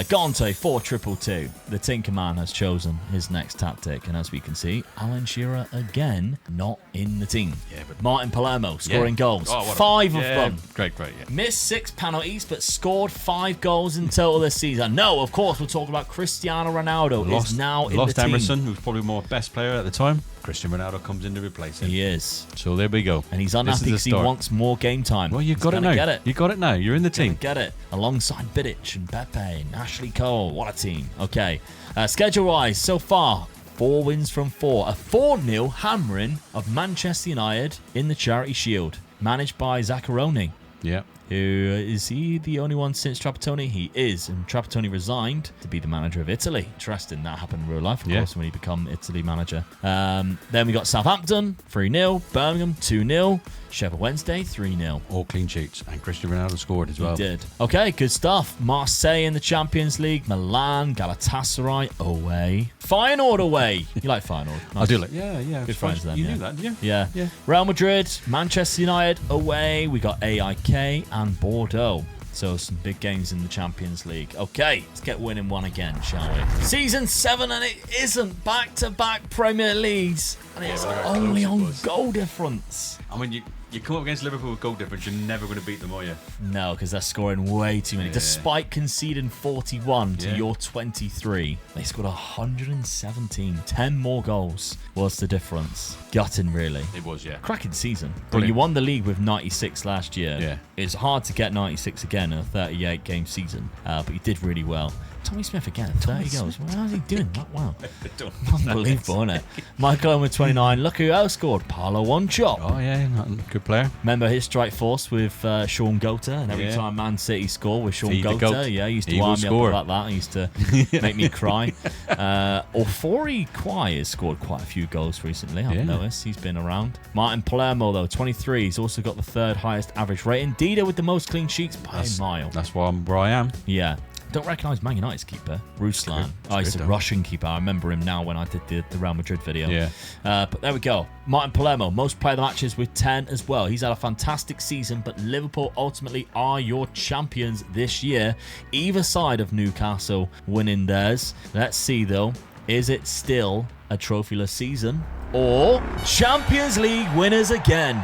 Gonte 4-2-2. The Tinkerman has chosen his next tactic, and as we can see, Alan Shearer again not in the team. Yeah, but- Martin Palermo scoring goals, Oh, what a- 5 of yeah, them. Great, yeah. Missed 6 penalties, but scored 5 goals in total this season. No, of course, we're talking about Cristiano Ronaldo. Is now in Lost the team. Emerson, who was probably more best player at the time. Christian Ronaldo comes in to replace him. He is, So there we go. and he's This unhappy is because the he start. wants more game time. Well, you He's got it gonna now. Get it. You got it now. You're in the Gonna team. get it alongside Vidic and Pepe and Ashley Cole. What a team. Okay, schedule-wise, so far 4 wins from 4. A 4-0 hammering of Manchester United in the Charity Shield, managed by Zaccheroni. Yeah. Who is he the only one since Trapattoni? He is, and Trapattoni resigned to be the manager of Italy. Interesting, that happened in real life, of course, when he became Italy manager. Then we got Southampton 3-0, Birmingham 2-0, Sheffield Wednesday 3-0. All clean sheets, and Christian Ronaldo scored as well. He did. Okay, good stuff. Marseille in the Champions League, Milan, Galatasaray away, Feyenoord away. You like Feyenoord? I do like. Yeah. Good friends then. You yeah. knew that, didn't you? Yeah. Yeah. Real Madrid, Manchester United away. We got AIK and Bordeaux. So some big games in the Champions League. Okay, let's get winning one again, shall we? Season 7 and it isn't back-to-back Premier Leagues. And it's look how only close it on was. goal difference. I mean, you come up against Liverpool with goal difference, you're never going to beat them, are you? No, because they're scoring way too many. Yeah. Despite conceding 41 to Yeah. your 23, they scored 117. 10 more goals was the difference. Gutting, really. It was, yeah. Cracking season. Well, Brilliant. you won the league with 96 last year. Yeah. It's hard to get 96 again in a 38-game season, but you did really well. Tommy Smith again, 30 goals. Well, how's he doing that? Wow. Unbelievable, isn't it? Michael Owen with 29. Look who else scored. Paolo One Chop. Oh, yeah. Good player. Remember his strike force with Sean Gota, and every Yeah. time Man City score with Sean Feed the Gota, goat. yeah, he used to He will wind me up score. about that. He used to make me cry. Ofori Kwai has scored quite a few goals recently, I've Yeah. noticed. He's been around. Martin Palermo, though, 23. He's also got the 3rd highest average rating. Dida with the most clean sheets by a mile. That's why I'm where I am. Yeah. Don't recognise Man United's keeper, Ruslan. It's He's good, a though. Russian keeper. I remember him now when I did the Real Madrid video. Yeah. But there we go. Martin Palermo, most player of the matches with 10 as well. He's had a fantastic season, but Liverpool ultimately are your champions this year. Either side of Newcastle winning theirs. Let's see, though. Is it still a trophyless season? Or Champions League winners again?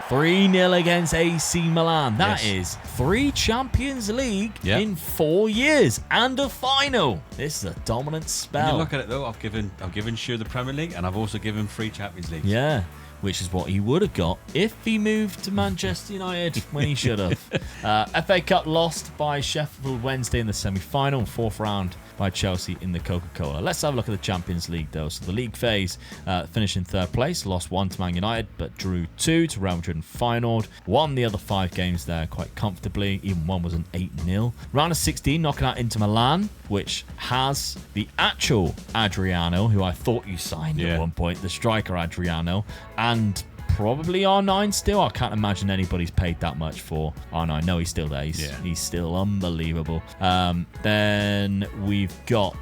3-0 against AC Milan. That is 3 Champions League in 4 years and a final. This is a dominant When spell. you look at it though, I've given Shearer the Premier League, and I've also given 3 Champions Leagues. Yeah, which is what he would have got if he moved to Manchester United when he should have. FA Cup lost by Sheffield Wednesday in the semi-final, 4th round by Chelsea in the Coca-Cola. Let's have a look at the Champions League, though. So the league phase finished in 3rd place, lost 1 to Man United, but drew 2 to Real Madrid and finalled. Won the other 5 games there quite comfortably. Even one was an 8-0. Round of 16, knocking out Inter Milan, which has the actual Adriano, who I thought you signed at one point, the striker Adriano, and probably R9 still. I can't imagine anybody's paid that much for R9. No, he's still there. He's still unbelievable. Then we've got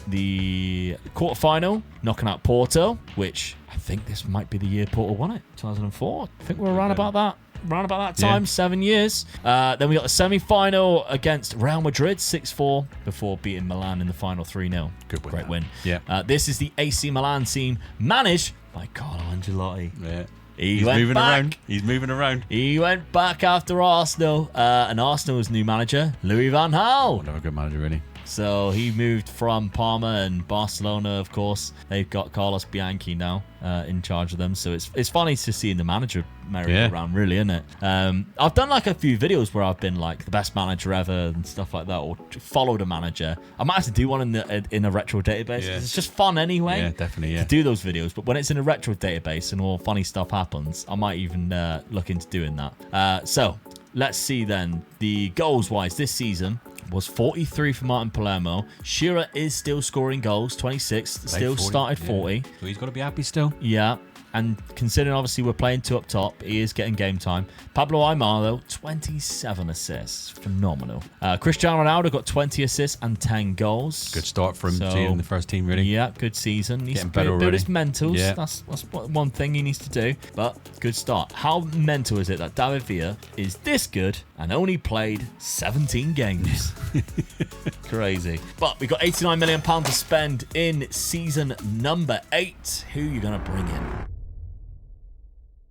the quarterfinal, knocking out Porto, which I think this might be the year Porto won it, 2004. I think we're around about that. Around about that time, 7 years. Then we got the semi-final against Real Madrid, 6-4, before beating Milan in the final 3-0. Good win. Great win. Yeah. This is the AC Milan team managed by Carlo Ancelotti. Yeah. He's moving around. He's moving around. He went back after Arsenal, and Arsenal's new manager, Louis van Gaal. Another good manager, really. So he moved from Parma and Barcelona, of course. They've got Carlos Bianchi now in charge of them. So it's funny to see the manager merry-go-round, really, isn't it? I've done like a few videos where I've been like the best manager ever and stuff like that, or followed a manager. I might have to do one in a retro database. Yeah. It's just fun anyway. Yeah, definitely, to do those videos. But when it's in a retro database and all funny stuff happens, I might even look into doing that. So let's see then. The goals-wise this season was 43 for Martin Palermo. Shearer is still scoring goals, 26. Still 40, started 40. So he's got to be happy still. Yeah. And considering obviously we're playing 2 up top, he is getting game time. Pablo Aimar, though, 27 assists. Phenomenal. Cristiano Ronaldo got 20 assists and 10 goals. Good start for him in the first team, really. Yeah, good season. He's getting better already. Build his mentals. Yeah. That's one thing he needs to do. But good start. How mental is it that David Villa is this good and only played 17 games? Crazy. But we got £89 million to spend in season number 8. Who are you going to bring in?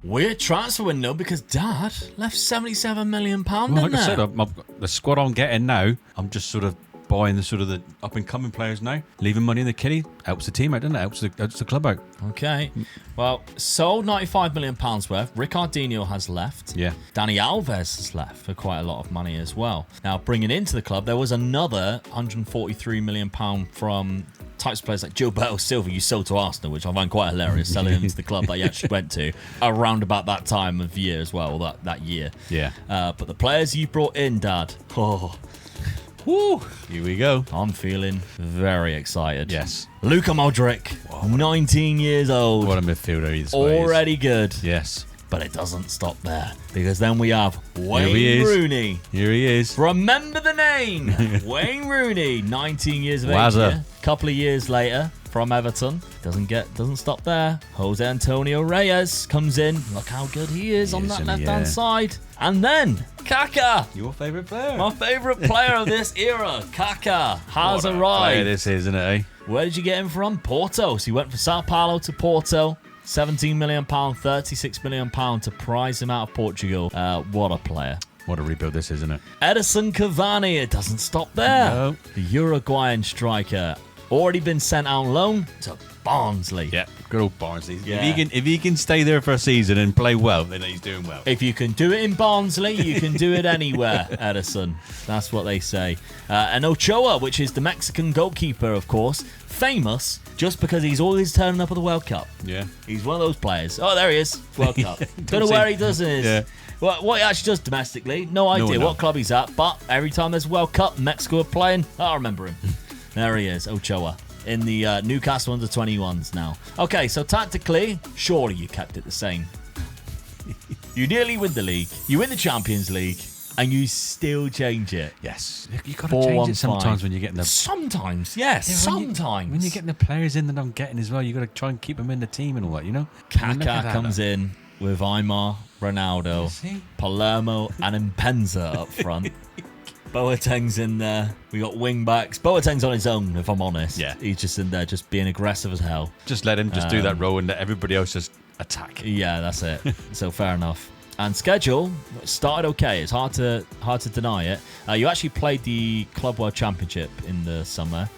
Weird transfer window because Dad left £77 million Well, in like there. I said, the squad I'm getting now, I'm just sort of buying the up and coming players now. Leaving money in the kitty helps the team out, doesn't it? Helps the club out. Okay. Well, sold £95 million worth. Ricardinho has left. Yeah. Dani Alves has left for quite a lot of money as well. Now, bringing into the club, there was another £143 million from types of players like Gilberto Silva you sold to Arsenal, which I find quite hilarious, selling him to the club that he actually went to around about that time of year as well, that year. Yeah. But the players you brought in, Dad, woo, Here we go. I'm feeling very excited. Yes. Luka Modric, 19 years old. What a midfielder he is. Already good. Yes. But it doesn't stop there, because then we have he Wayne is. Rooney. Here he is. Remember the name. Wayne Rooney, 19 years of age. Wazza. Here. Couple of years later from Everton. Doesn't stop there. Jose Antonio Reyes comes in. Look how good he is on that left-hand side. And then Kaká. Your favourite player. My favourite player of this era, Kaká, has What a arrived. player this is, isn't it, eh? Where did you get him from? Porto. So he went from Sao Paulo to Porto. £17 million, £36 million to prize him out of Portugal. What a player. What a rebuild this is, isn't it? Edison Cavani, it doesn't stop there. No. The Uruguayan striker, already been sent out on loan to Barnsley. Yeah, good old Barnsley. Yeah. If he can stay there for a season and play well, then he's doing well. If you can do it in Barnsley, you can do it anywhere, Edison. That's what they say. And Ochoa, which is the Mexican goalkeeper, of course, famous just because he's always turning up at the World Cup. Yeah. He's one of those players. Oh, there he is. World Cup. Don't know see- where he does it. Yeah. What he actually does domestically, no idea No. what club he's at, but every time there's World Cup, Mexico are playing, I remember him. There he is, Ochoa, in the Newcastle under-21s now. Okay, so tactically, surely you kept it the same. You nearly win the league, you win the Champions League, And you still change it. Yes. You got to change it sometimes when you're getting the... Sometimes, yes. Yeah, sometimes. When you're getting the players in that I'm getting as well, you got to try and keep them in the team and all that, you know? Kaká comes in with Aymar, Ronaldo, Palermo, and Mpenza up front. Boateng's in there. We got wing backs. Boateng's on his own, if I'm honest. Yeah. He's just in there, just being aggressive as hell. Just let him just do that role and let everybody else just attack. Yeah, that's it. So fair enough. And schedule started okay. It's hard to deny it. You actually played the Club World Championship in the summer.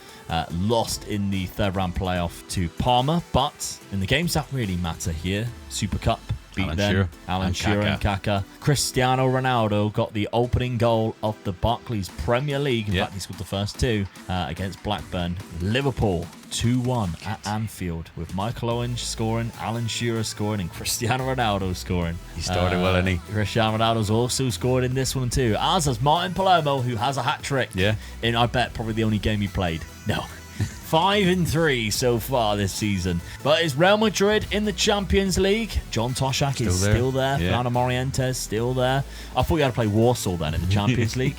Lost in the third round playoff to Parma, but in the games that really matter here, Super Cup, beat them. Alan Shearer and Kaká. Cristiano Ronaldo got the opening goal of the Barclays Premier League. In fact, he scored the first two against Blackburn. Liverpool 2-1 at Anfield with Michael Owen scoring, Alan Shearer scoring, and Cristiano Ronaldo scoring. He started well, didn't he? Cristiano Ronaldo's also scored in this one too, as has Martin Palermo, who has a hat-trick. Yeah. In, I bet, probably the only game he played. No. 5-3 so far this season. But it's Real Madrid in the Champions League. John Toshak is still there. Yeah. Fernando Morientes still there. I thought you had to play Warsaw then in the Champions League.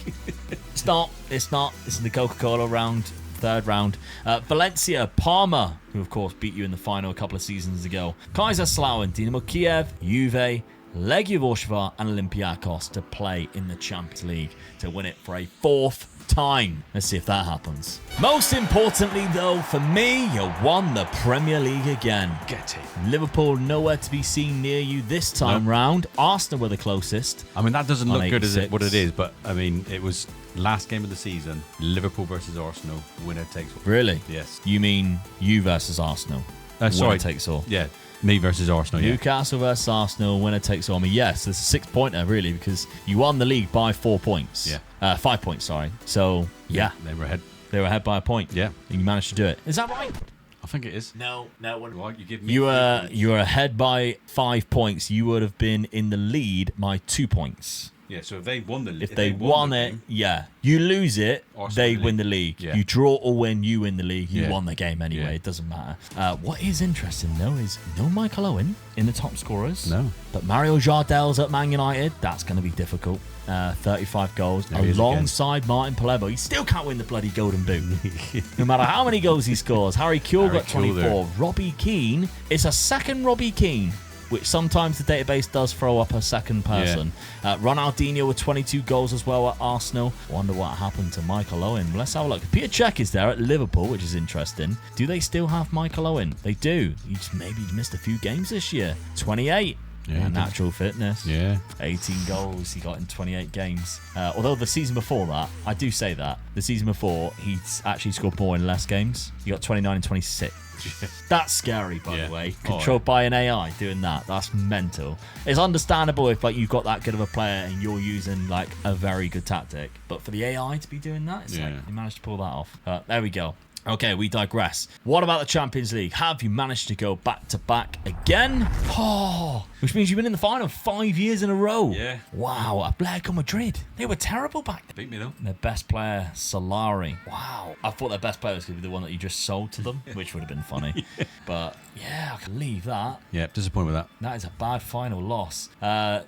It's not. It's in the Coca-Cola round. Third round. Valencia, Parma, who of course beat you in the final a couple of seasons ago. Kaiserslautern, Dinamo Kiev, Juve, Legia Warsaw and Olympiacos to play in the Champions League to win it for a fourth time. Let's see if that happens. Most importantly though, for me, you won the Premier League again. Get it. Liverpool nowhere to be seen near you this time round. Arsenal were the closest. I mean, that doesn't look good as what it is, but I mean, it was last game of the season, Liverpool versus Arsenal, winner takes all. Really? Yes. You mean you versus Arsenal? Sorry. Winner takes all. Yeah. Me versus Arsenal, yeah. Newcastle versus Arsenal, winner takes all. I mean, yes, it's a 6-pointer, really, because you won the league by 4 points. Yeah. 5 points, sorry. So, yeah. They were ahead. They were ahead by a point. Yeah. And you managed to do it. Is that right? I think it is. No. Right, you give me You were ahead by 5 points. You would have been in the lead by 2 points. Yeah, so if they won the league. If they won it, game, yeah. You lose it, Arsenal they win the league. Yeah. You draw or win, you win the league. You Yeah. won the game anyway. Yeah. It doesn't matter. What is interesting, though, is no Michael Owen in the top scorers. No. But Mario Jardel's at Man United. That's going to be difficult. 35 goals There he is alongside Martin Palermo. He still can't win the bloody Golden Boot. No matter how many goals he scores. Harry Kewell got 24. Robbie Keane. It's a second Robbie Keane, which sometimes the database does throw up a second person. Ronaldinho with 22 goals as well at Arsenal. Wonder what happened to Michael Owen. Let's have a look. Peter Cech is there at Liverpool, which is interesting. Do they still have Michael Owen? They do. He's maybe missed a few games this year. 28. Yeah, natural fitness. Yeah. 18 goals he got in 28 games. Although the season before that, I do say that, the season before, he's actually scored more in less games. He got 29 and 26. That's scary, by the way. Controlled by an AI doing that. That's mental. It's understandable if like you've got that good of a player and you're using like a very good tactic. But for the AI to be doing that, it's like you managed to pull that off. There we go. Okay, we digress. What about the Champions League? Have you managed to go back-to-back again? Oh, which means you've been in the final 5 years in a row. Yeah. Wow, Atletico Madrid. They were terrible back then. Beat me, though. Their best player, Solari. Wow. I thought their best player was going to be the one that you just sold to them, which would have been funny. But, yeah, I can leave that. Yeah, disappointed with that. That is a bad final loss.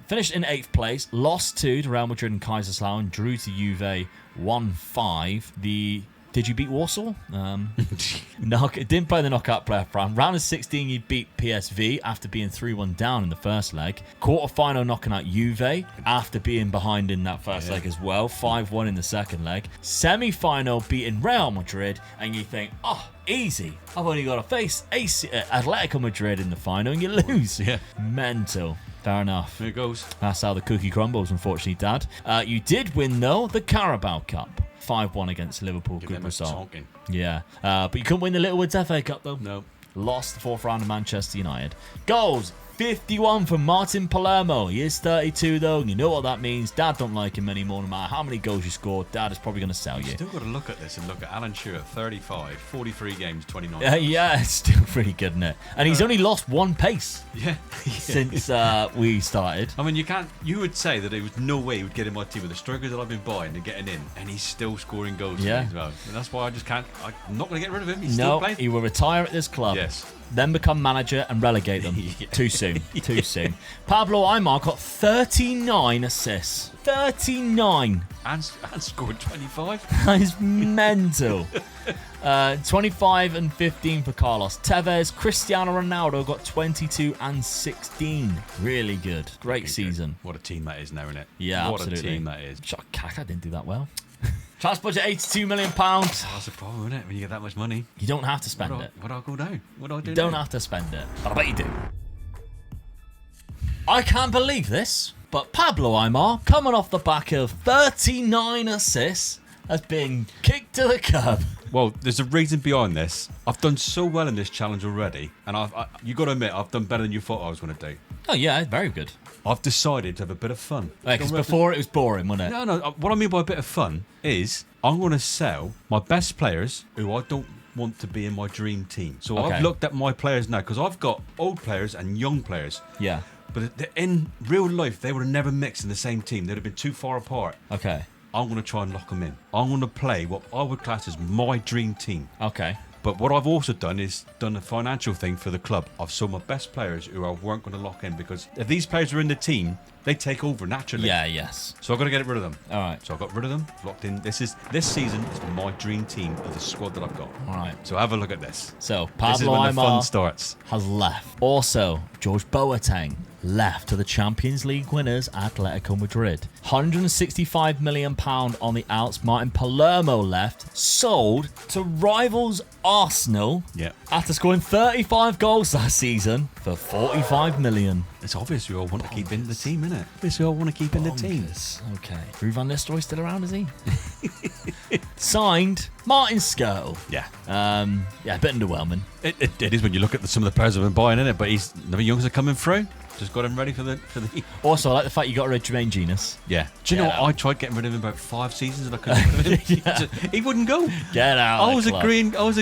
Finished in 8th place. Lost to Real Madrid and Kaiserslautern. Drew to Juve 1-5. Did you beat Warsaw? Didn't play the knockout playoff round. Round of 16, you beat PSV after being 3-1 down in the first leg. Quarter-final knocking out Juve after being behind in that first leg as well. 5-1 in the second leg. Semi-final beating Real Madrid, and you think, oh, easy. I've only got to face Atletico Madrid in the final, and you lose. Yeah. Mental. Fair enough. There it goes. That's how the cookie crumbles, unfortunately, Dad. You did win, though, the Carabao Cup. 5-1 against Liverpool. Give Good them a result. talking. Yeah. But you couldn't win the Littlewoods FA Cup, though. No. Lost the fourth round of Manchester United. Goals. 51 from Martin Palermo. He is 32 though. You know what that means. Dad don't like him anymore. No matter how many goals you scored, Dad is probably going to sell you. Still got to look at this and look at Alan Shearer, 35, 43 games, 29. Yeah, it's still pretty good, isn't it? And he's only lost one pace since we started. I mean, you would say that there was no way he would get in my team with the strikers that I've been buying and getting in, and he's still scoring goals for me as well. And that's why I just can't. I'm not going to get rid of him. He's still playing. He will retire at this club. Yes. then become manager and relegate them. Too soon. Too soon. Pablo Aimar got 39 assists. 39. And scored 25. That is mental. 25 and 15 for Carlos Tevez. Cristiano Ronaldo got 22 and 16. Really good. Great season. What a team that is now, isn't it? Yeah, what absolutely. What a team that is. Kaká didn't do that well. Transfer budget £82 million. That's a problem, isn't it? When you get that much money. You don't have to spend it. What do I go down? What do I do? You don't have to spend it. But I bet you do. I can't believe this, but Pablo Aimar, coming off the back of 39 assists, has been kicked to the curb. Well, there's a reason behind this. I've done so well in this challenge already, and you got to admit, I've done better than you thought I was going to do. Oh yeah, very good. I've decided to have a bit of fun. Because before it was boring, wasn't it? No. What I mean by a bit of fun is I'm going to sell my best players who I don't want to be in my dream team. So I've looked at my players now because I've got old players and young players. Yeah. But in real life, they would have never mixed in the same team. They'd have been too far apart. Okay. I'm going to try and lock them in. I'm going to play what I would class as my dream team. Okay. But what I've also done is done a financial thing for the club. I've sold my best players who I weren't going to lock in because if these players are in the team, they take over naturally. Yeah, yes. So I've got to get rid of them. All right. So I got rid of them, locked in. This season is my dream team of the squad that I've got. All right. So have a look at this. So This is Pablo when the fun Aimar starts. has left. Also, George Boateng left to the Champions League winners Atletico Madrid. £165 million on the outs. Martin Palermo left, sold to rivals Arsenal after scoring 35 goals last season for £45 million. It's obvious we all want to keep in the team, isn't it? Obviously we all want to keep in the team. Okay. Ruud van Nistelrooy still around, is he? Signed Martin Skirtle. Yeah. A bit underwhelming. It is when you look at some of the players I've been buying, isn't it? But the youngs are coming through. Just got him ready for the. Also, I like the fact you got rid of Jermaine Genus. Yeah. Do you know what? I tried getting rid of him about 5 seasons and I couldn't get rid of him. He wouldn't go. Get out. I was agreeing money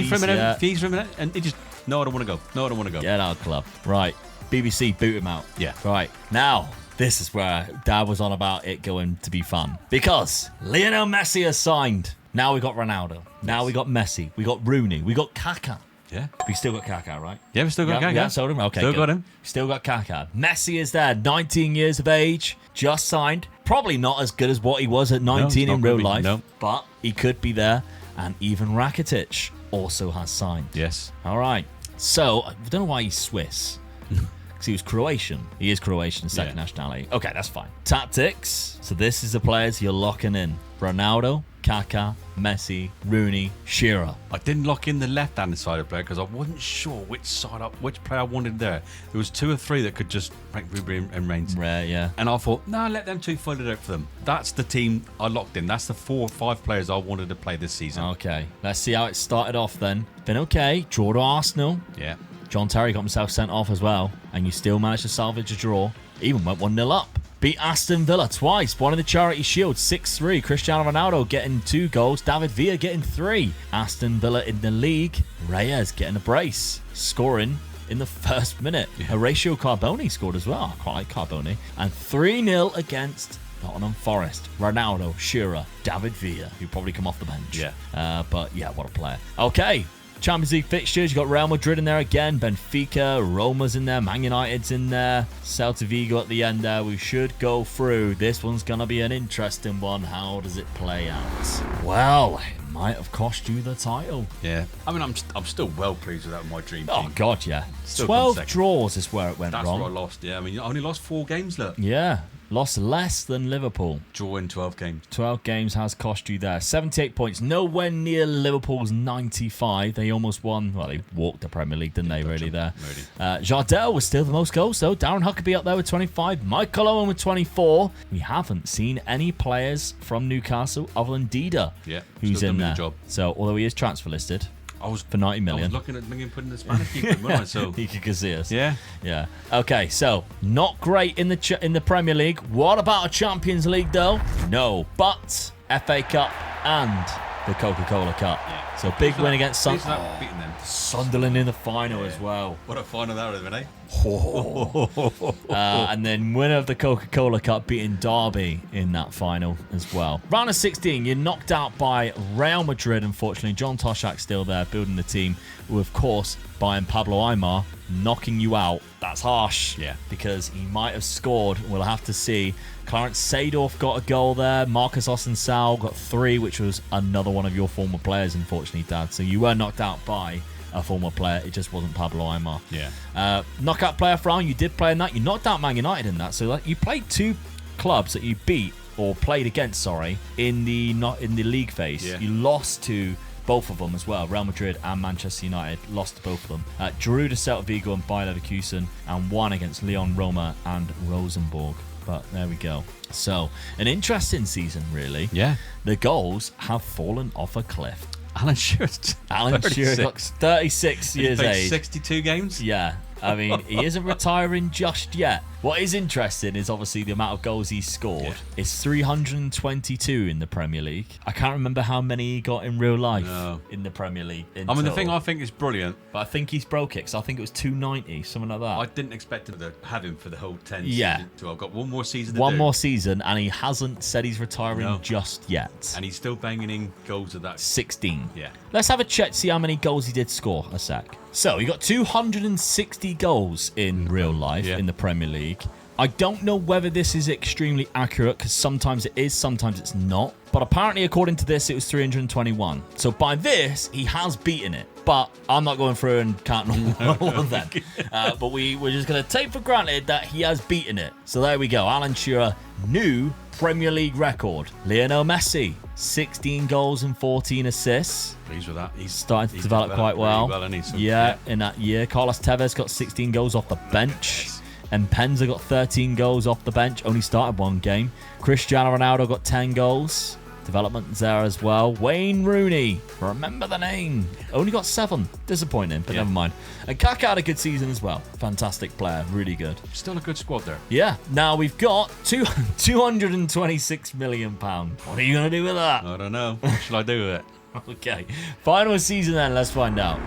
from him, fees from him, and he just no, I don't want to go. No, I don't want to go. Get out, club. Right. BBC boot him out. Yeah. Right. Now, this is where Dad was on about it going to be fun. Because Lionel Messi has signed. Now we got Ronaldo. Now we got Messi. We got Rooney. We got Kaká. Yeah. We still got Kaká, right? Yeah, we still got Kaká. Yeah, sold him. Okay, still got him. Still got Kaká. Messi is there, 19 years of age, just signed. Probably not as good as what he was at 19 in real life, but he could be there. And even Rakitic also has signed. Yes. All right. So, I don't know why he's Swiss. Because he was Croatian. He is Croatian, second nationality. Okay, that's fine. Tactics. So this is the players you're locking in. Ronaldo, Kaká, Messi, Rooney, Shearer. I didn't lock in the left-handed side of the player because I wasn't sure which player I wanted there. There was 2 or 3 that could just rank Ruben and Reigns. Rare, yeah. And I thought, no, let them 2 fill it out for them. That's the team I locked in. That's the 4 or 5 players I wanted to play this season. Okay, let's see how it started off then. Been okay. Draw to Arsenal. Yeah. John Terry got himself sent off as well. And you still managed to salvage a draw. Even went 1-0 up. Beat Aston Villa twice. Won in the Charity Shield 6-3. Cristiano Ronaldo getting 2 goals. David Villa getting 3. Aston Villa in the league. Reyes getting a brace. Scoring in the first minute. Horatio Carboni scored as well. I quite like Carboni. And 3-0 against Nottingham Forest. Ronaldo, Shearer, David Villa, who probably come off the bench. Yeah. But yeah, what a player. Okay. Champions League fixtures, you got Real Madrid in there again, Benfica, Roma's in there, Man United's in there, Celta Vigo at the end there. We should go through. This one's going to be an interesting one. How does it play out? Well, it might have cost you the title. Yeah. I mean, I'm still well pleased with that, my dream team. Oh, God, yeah. Still 12 draws is where it went That's wrong. where I lost, yeah. I mean, I only lost 4 games, look. Yeah. Lost less than Liverpool. Draw in 12 games. 12 games has cost you there. 78 points. Nowhere near Liverpool's 95. They almost won. Well, they walked the Premier League, didn't they, really, there? Jardel was still the most goals, though. Darren Huckabee up there with 25. Michael Owen with 24. We haven't seen any players from Newcastle other than Dida, who's in there. Job. So, although he is transfer listed. For 90 million. I was looking at putting the Spanish keeper in, wasn't I? So he could see us. Yeah. Yeah. Okay, so not great in the Premier League. What about a Champions League though? No, but FA Cup and the Coca-Cola Cup. Yeah. So big win against beating them. Sunderland in the final as well. What a final that would have been, eh? And then winner of the Coca-Cola Cup beating Derby in that final as well. Round of 16, you're knocked out by Real Madrid, unfortunately. John Toshak still there building the team, who of course buying Pablo Aimar, knocking you out. That's harsh. Yeah. Because he might have scored. We'll have to see. Clarence Seedorf got a goal there. Marcus Ossensao got 3, which was another one of your former players, unfortunately, Dad. So you were knocked out by a former player. It just wasn't Pablo Aimar. Yeah. Knockout player for round, you did play in that. You knocked out Man United in that. So like, you played 2 clubs that you beat or played against, in the league phase. Yeah. You lost to both of them as well. Real Madrid and Manchester United lost to both of them. Drew to Celta Vigo and Bayer Leverkusen, and won against Lyon, Roma and Rosenborg. But there we go. So an interesting season, really. Yeah. The goals have fallen off a cliff. Alan Shearer. Alan Shearer got 36 years He played age. 62 games. Yeah. I mean, he isn't retiring just yet. What is interesting is obviously the amount of goals he's scored. Yeah. It's 322 in the Premier League. I can't remember how many he got in real life in the Premier League. The thing I think is brilliant. But I think he's broke it, because I think it was 290, something like that. I didn't expect him to have him for the whole 10 Yeah. season. So I've got one more season to One do. more season, and he hasn't said he's retiring No. just yet. And he's still banging in goals of that. 16. Yeah. Let's have a check, see how many goals he did score a sec. So, he got 260 goals in real life in the Premier League. I don't know whether this is extremely accurate, because sometimes it is, sometimes it's not. But apparently, according to this, it was 321. So by this, he has beaten it. But I'm not going through and counting all of them. But we're just going to take for granted that he has beaten it. So there we go. Alan Shearer, new Premier League record. Lionel Messi, 16 goals and 14 assists. Pleased with that. He's Starting to develop quite well. Really well, so, yeah, in that year. Carlos Tevez got 16 goals off the bench. And Penza got 13 goals off the bench. Only started 1 game. Cristiano Ronaldo got 10 goals. Development there as well. Wayne Rooney. Remember the name. Only got 7. Disappointing, but never mind. And Kaká had a good season as well. Fantastic player. Really good. Still a good squad there. Yeah. Now we've got 226 million pounds. What are you going to do with that? I don't know. What shall I do with it? Okay. Final season then. Let's find out.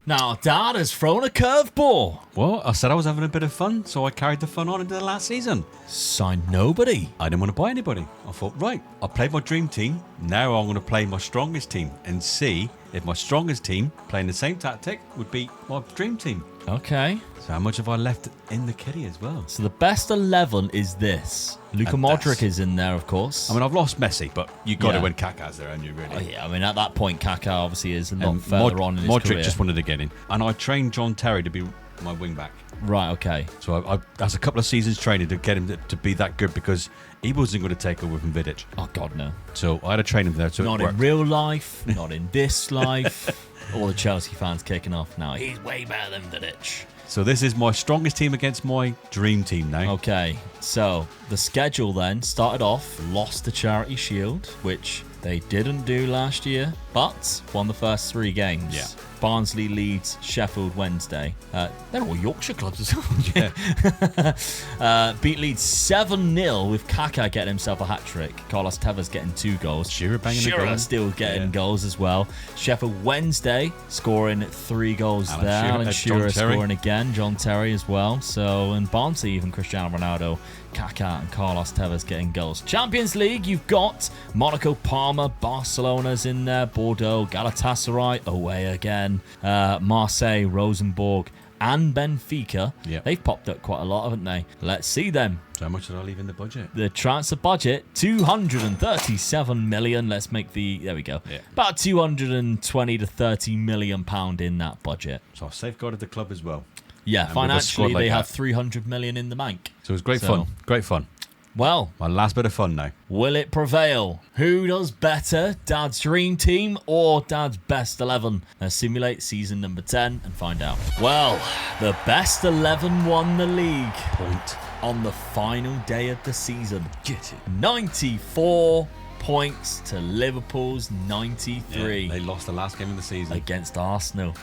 Now, Dad has thrown a curveball. Well, I said I was having a bit of fun, so I carried the fun on into the last season. Signed nobody. I didn't want to buy anybody. I thought, right, I played my dream team. Now I'm going to play my strongest team and see if my strongest team, playing the same tactic, would beat my dream team. Okay. So how much have I left in the kitty as well? So the best 11 is this. Luka Modric is in there, of course. I mean, I've lost Messi, but you got Yeah. it when Kaká's there, and you really. Oh, yeah, I mean, at that point, Kaká obviously is a lot further on in his Modric career. just wanted to get in. And I trained John Terry to be my wing back. Right, okay. So I that's a couple of seasons training to get him to be that good, because he wasn't going to take over from Vidic. Oh, God, no. So I had to train him there. So Not it in worked. real life, not in this life. All the Chelsea fans kicking off now. He's way better than Vidic. So this is my strongest team against my dream team now. Okay, so the schedule then started off, lost the Charity Shield, which they didn't do last year, but won the first 3 games. Yeah. Barnsley, Leeds, Sheffield Wednesday. They're all Yorkshire clubs as well. Yeah. Beat Leeds 7-0 with Kaká getting himself a hat-trick. Carlos Tevez getting 2 goals. Shearer banging the goal. Still getting goals as well. Sheffield Wednesday scoring 3 goals Alan there. Shearer, Alan John Shearer Terry. scoring again. John Terry as well. So, and Barnsley, even Cristiano Ronaldo, Kaká and Carlos Tevez getting goals. Champions League, you've got Monaco, Parma, Barcelona's in there, Bordeaux, Galatasaray, away again, Marseille, Rosenborg, and Benfica. Yep. They've popped up quite a lot, haven't they? Let's see them. So how much did I leave in the budget? The transfer budget, 237 million. Let's make there we go. Yeah. About 220 to 30 million pound in that budget. So I've safeguarded the club as well. Yeah, And with a financially squad like they that. have 300 million in the bank. So it was great So- fun. Great fun. Well, My last bit of fun now. will it prevail? Who does better, Dad's dream team or Dad's best 11? Let's simulate season number 10 and find out. Well, the best 11 won the league Point. on the final day of the season. Get it. 94 points to Liverpool's 93 They lost the last game of the season. against Arsenal.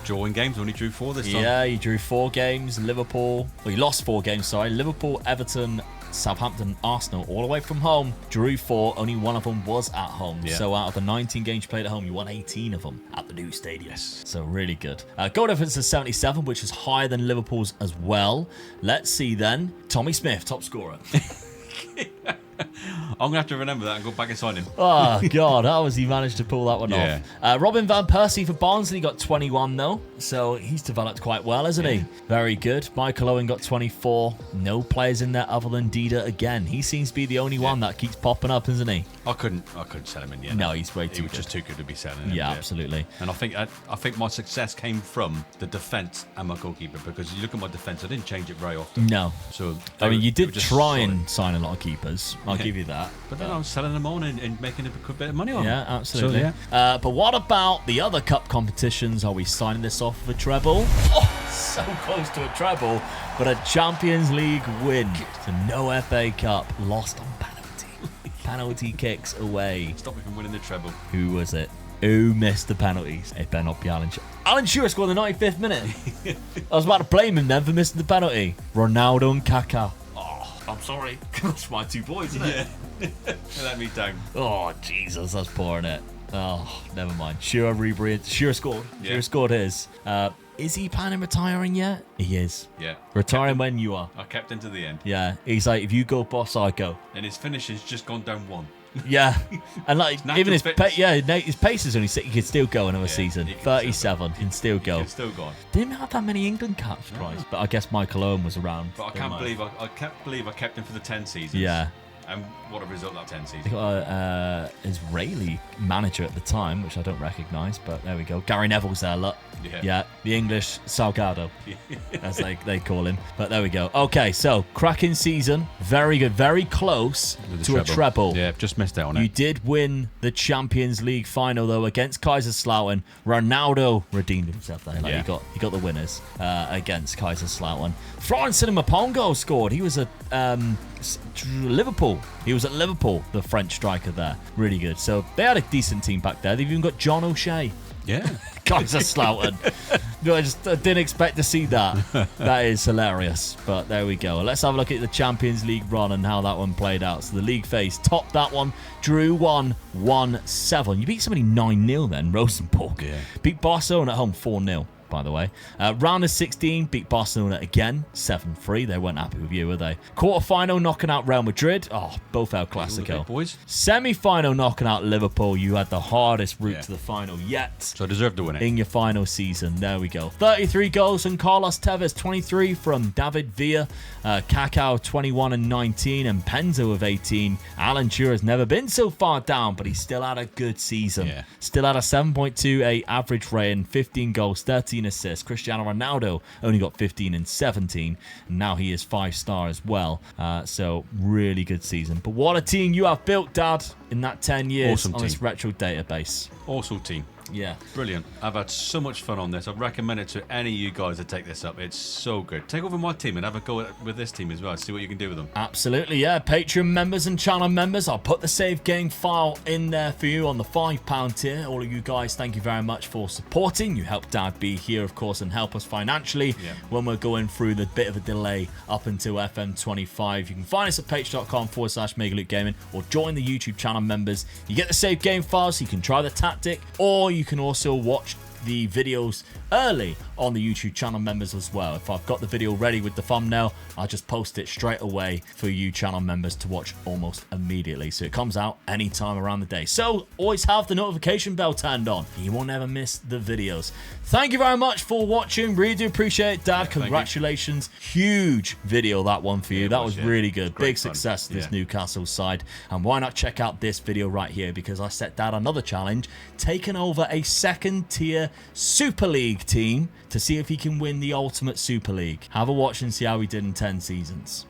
Drawing games, only drew 4 this time. Yeah, he drew 4 games. He lost 4 games, sorry. Liverpool, Everton, Southampton, Arsenal, all the way from home. Drew 4, only one of them was at home. Yeah. So out of the 19 games you played at home, you won 18 of them at the new stadium. Yes. So really good. Goal difference is 77, which is higher than Liverpool's as well. Let's see then. Tommy Smith, top scorer. I'm going to have to remember that and go back and sign him. Oh, God. How has he managed to pull that one Yeah. off? Robin Van Persie for Barnsley got 21, though. So he's developed quite well, hasn't he? Very good. Michael Owen got 24. No players in there other than Dida again. He seems to be the only one that keeps popping up, isn't he? I couldn't sell him in the end. No, he's way too He was good. just too good to be selling him. Yeah, absolutely. And I think my success came from the defence and my goalkeeper, because you look at my defence, I didn't change it very often. No. So I mean, you they were did just try solid. and sign a lot of keepers. I'll give you that. But then I was selling them on and making a good bit of money on Yeah, them. absolutely. So, yeah. But what about the other cup competitions? Are we signing this off for a treble? Oh, so close to a treble, but a Champions League win. So no FA Cup, lost on penalty. Penalty kicks away. Stop me from winning the treble. Who was it? Who missed the penalties? It better not be Alan Shearer. Alan Shearer scored in the 95th minute. I was about to blame him then for missing the penalty. Ronaldo and Kaká. Oh, I'm sorry. That's my two boys, isn't it? Let me down. Oh, Jesus, that's poor, innit? Oh, never mind. Shearer rebreathed. Shearer scored. Yeah. Shearer scored his. Is he planning on retiring yet? He is. Yeah. Retiring when you are. I kept him to the end. Yeah. He's like, if you go, boss, I go. And his finish has just gone down one. Yeah. And like, Natural even his fitness. his pace is only 6. He could still go another season. he can 37. Can still go. He's still gone. Didn't have that many England caps, Christ. But I guess Michael Owen was around. But I can't believe I kept him for the 10 seasons. Yeah. And what a result that 10 They seasons. got an Israeli manager at the time, which I don't recognise, but there we go. Gary Neville's there, look. Yeah. The English Salgado, as they call him. But there we go. Okay, so cracking season. Very good. Very close to a treble. Yeah, just missed out on You it. did win the Champions League final, though, against Kaiserslautern. Ronaldo redeemed himself there. Like, Yeah. He got the winners against Kaiserslautern. Florence Mapongo scored. He was at Liverpool. He was at Liverpool, the French striker there. Really good. So they had a decent team back there. They've even got John O'Shea. Yeah. Kaiserslautern. No, I didn't expect to see that. That is hilarious. But there we go. Let's have a look at the Champions League run and how that one played out. So the league phase topped that one. Drew 1-1-7. You beat somebody 9-0 then, Rosenborg. Yeah. Beat Barcelona at home 4-0. By the way, round of 16 beat Barcelona again 7-3. They weren't happy with you, were they? Quarter-final knocking out Real Madrid. Oh, both El Clasico. Boys. Semi-final knocking out Liverpool. You had the hardest route to the final yet. So I deserve to win it. In your final season. There we go. 33 goals from Carlos Tevez, 23 from David Villa, Kaká 21 and 19, and Penzo with 18. Alan Shearer has never been so far down, but he still had a good season. Yeah. Still had a 7.28 average rating, 15 goals, 13 assists. Cristiano Ronaldo only got 15 and 17, and now he is 5-star as well. So really good season. But what a team you have built, Dad, in that 10 years Awesome on this team. retro database. Awesome team. Yeah. Brilliant. I've had so much fun on this. I'd recommend it to any of you guys to take this up. It's so good. Take over my team and have a go with this team as well. See what you can do with them. Absolutely, yeah. Patreon members and channel members, I'll put the save game file in there for you on the £5 tier. All of you guys, thank you very much for supporting. You help Dad be here, of course, and help us financially when we're going through the bit of a delay up until FM25. You can find us at patreon.com/MegaLukeGaming or join the YouTube channel members. You get the save game file so you can try the tactic, or you can also watch the videos early on the YouTube channel members as well. If I've got the video ready with the thumbnail, I'll just post it straight away for you channel members to watch almost immediately. So it comes out anytime around the day. So always have the notification bell turned on. You won't ever miss the videos. Thank you very much for watching. Really do appreciate it, Dad. Congratulations. Huge video, that one for you. That was really good. Big success, this Newcastle side. And why not check out this video right here, because I set Dad another challenge, taking over a second tier Super League team to see if he can win the Ultimate Super League. Have a watch and see how he did in 10 seasons.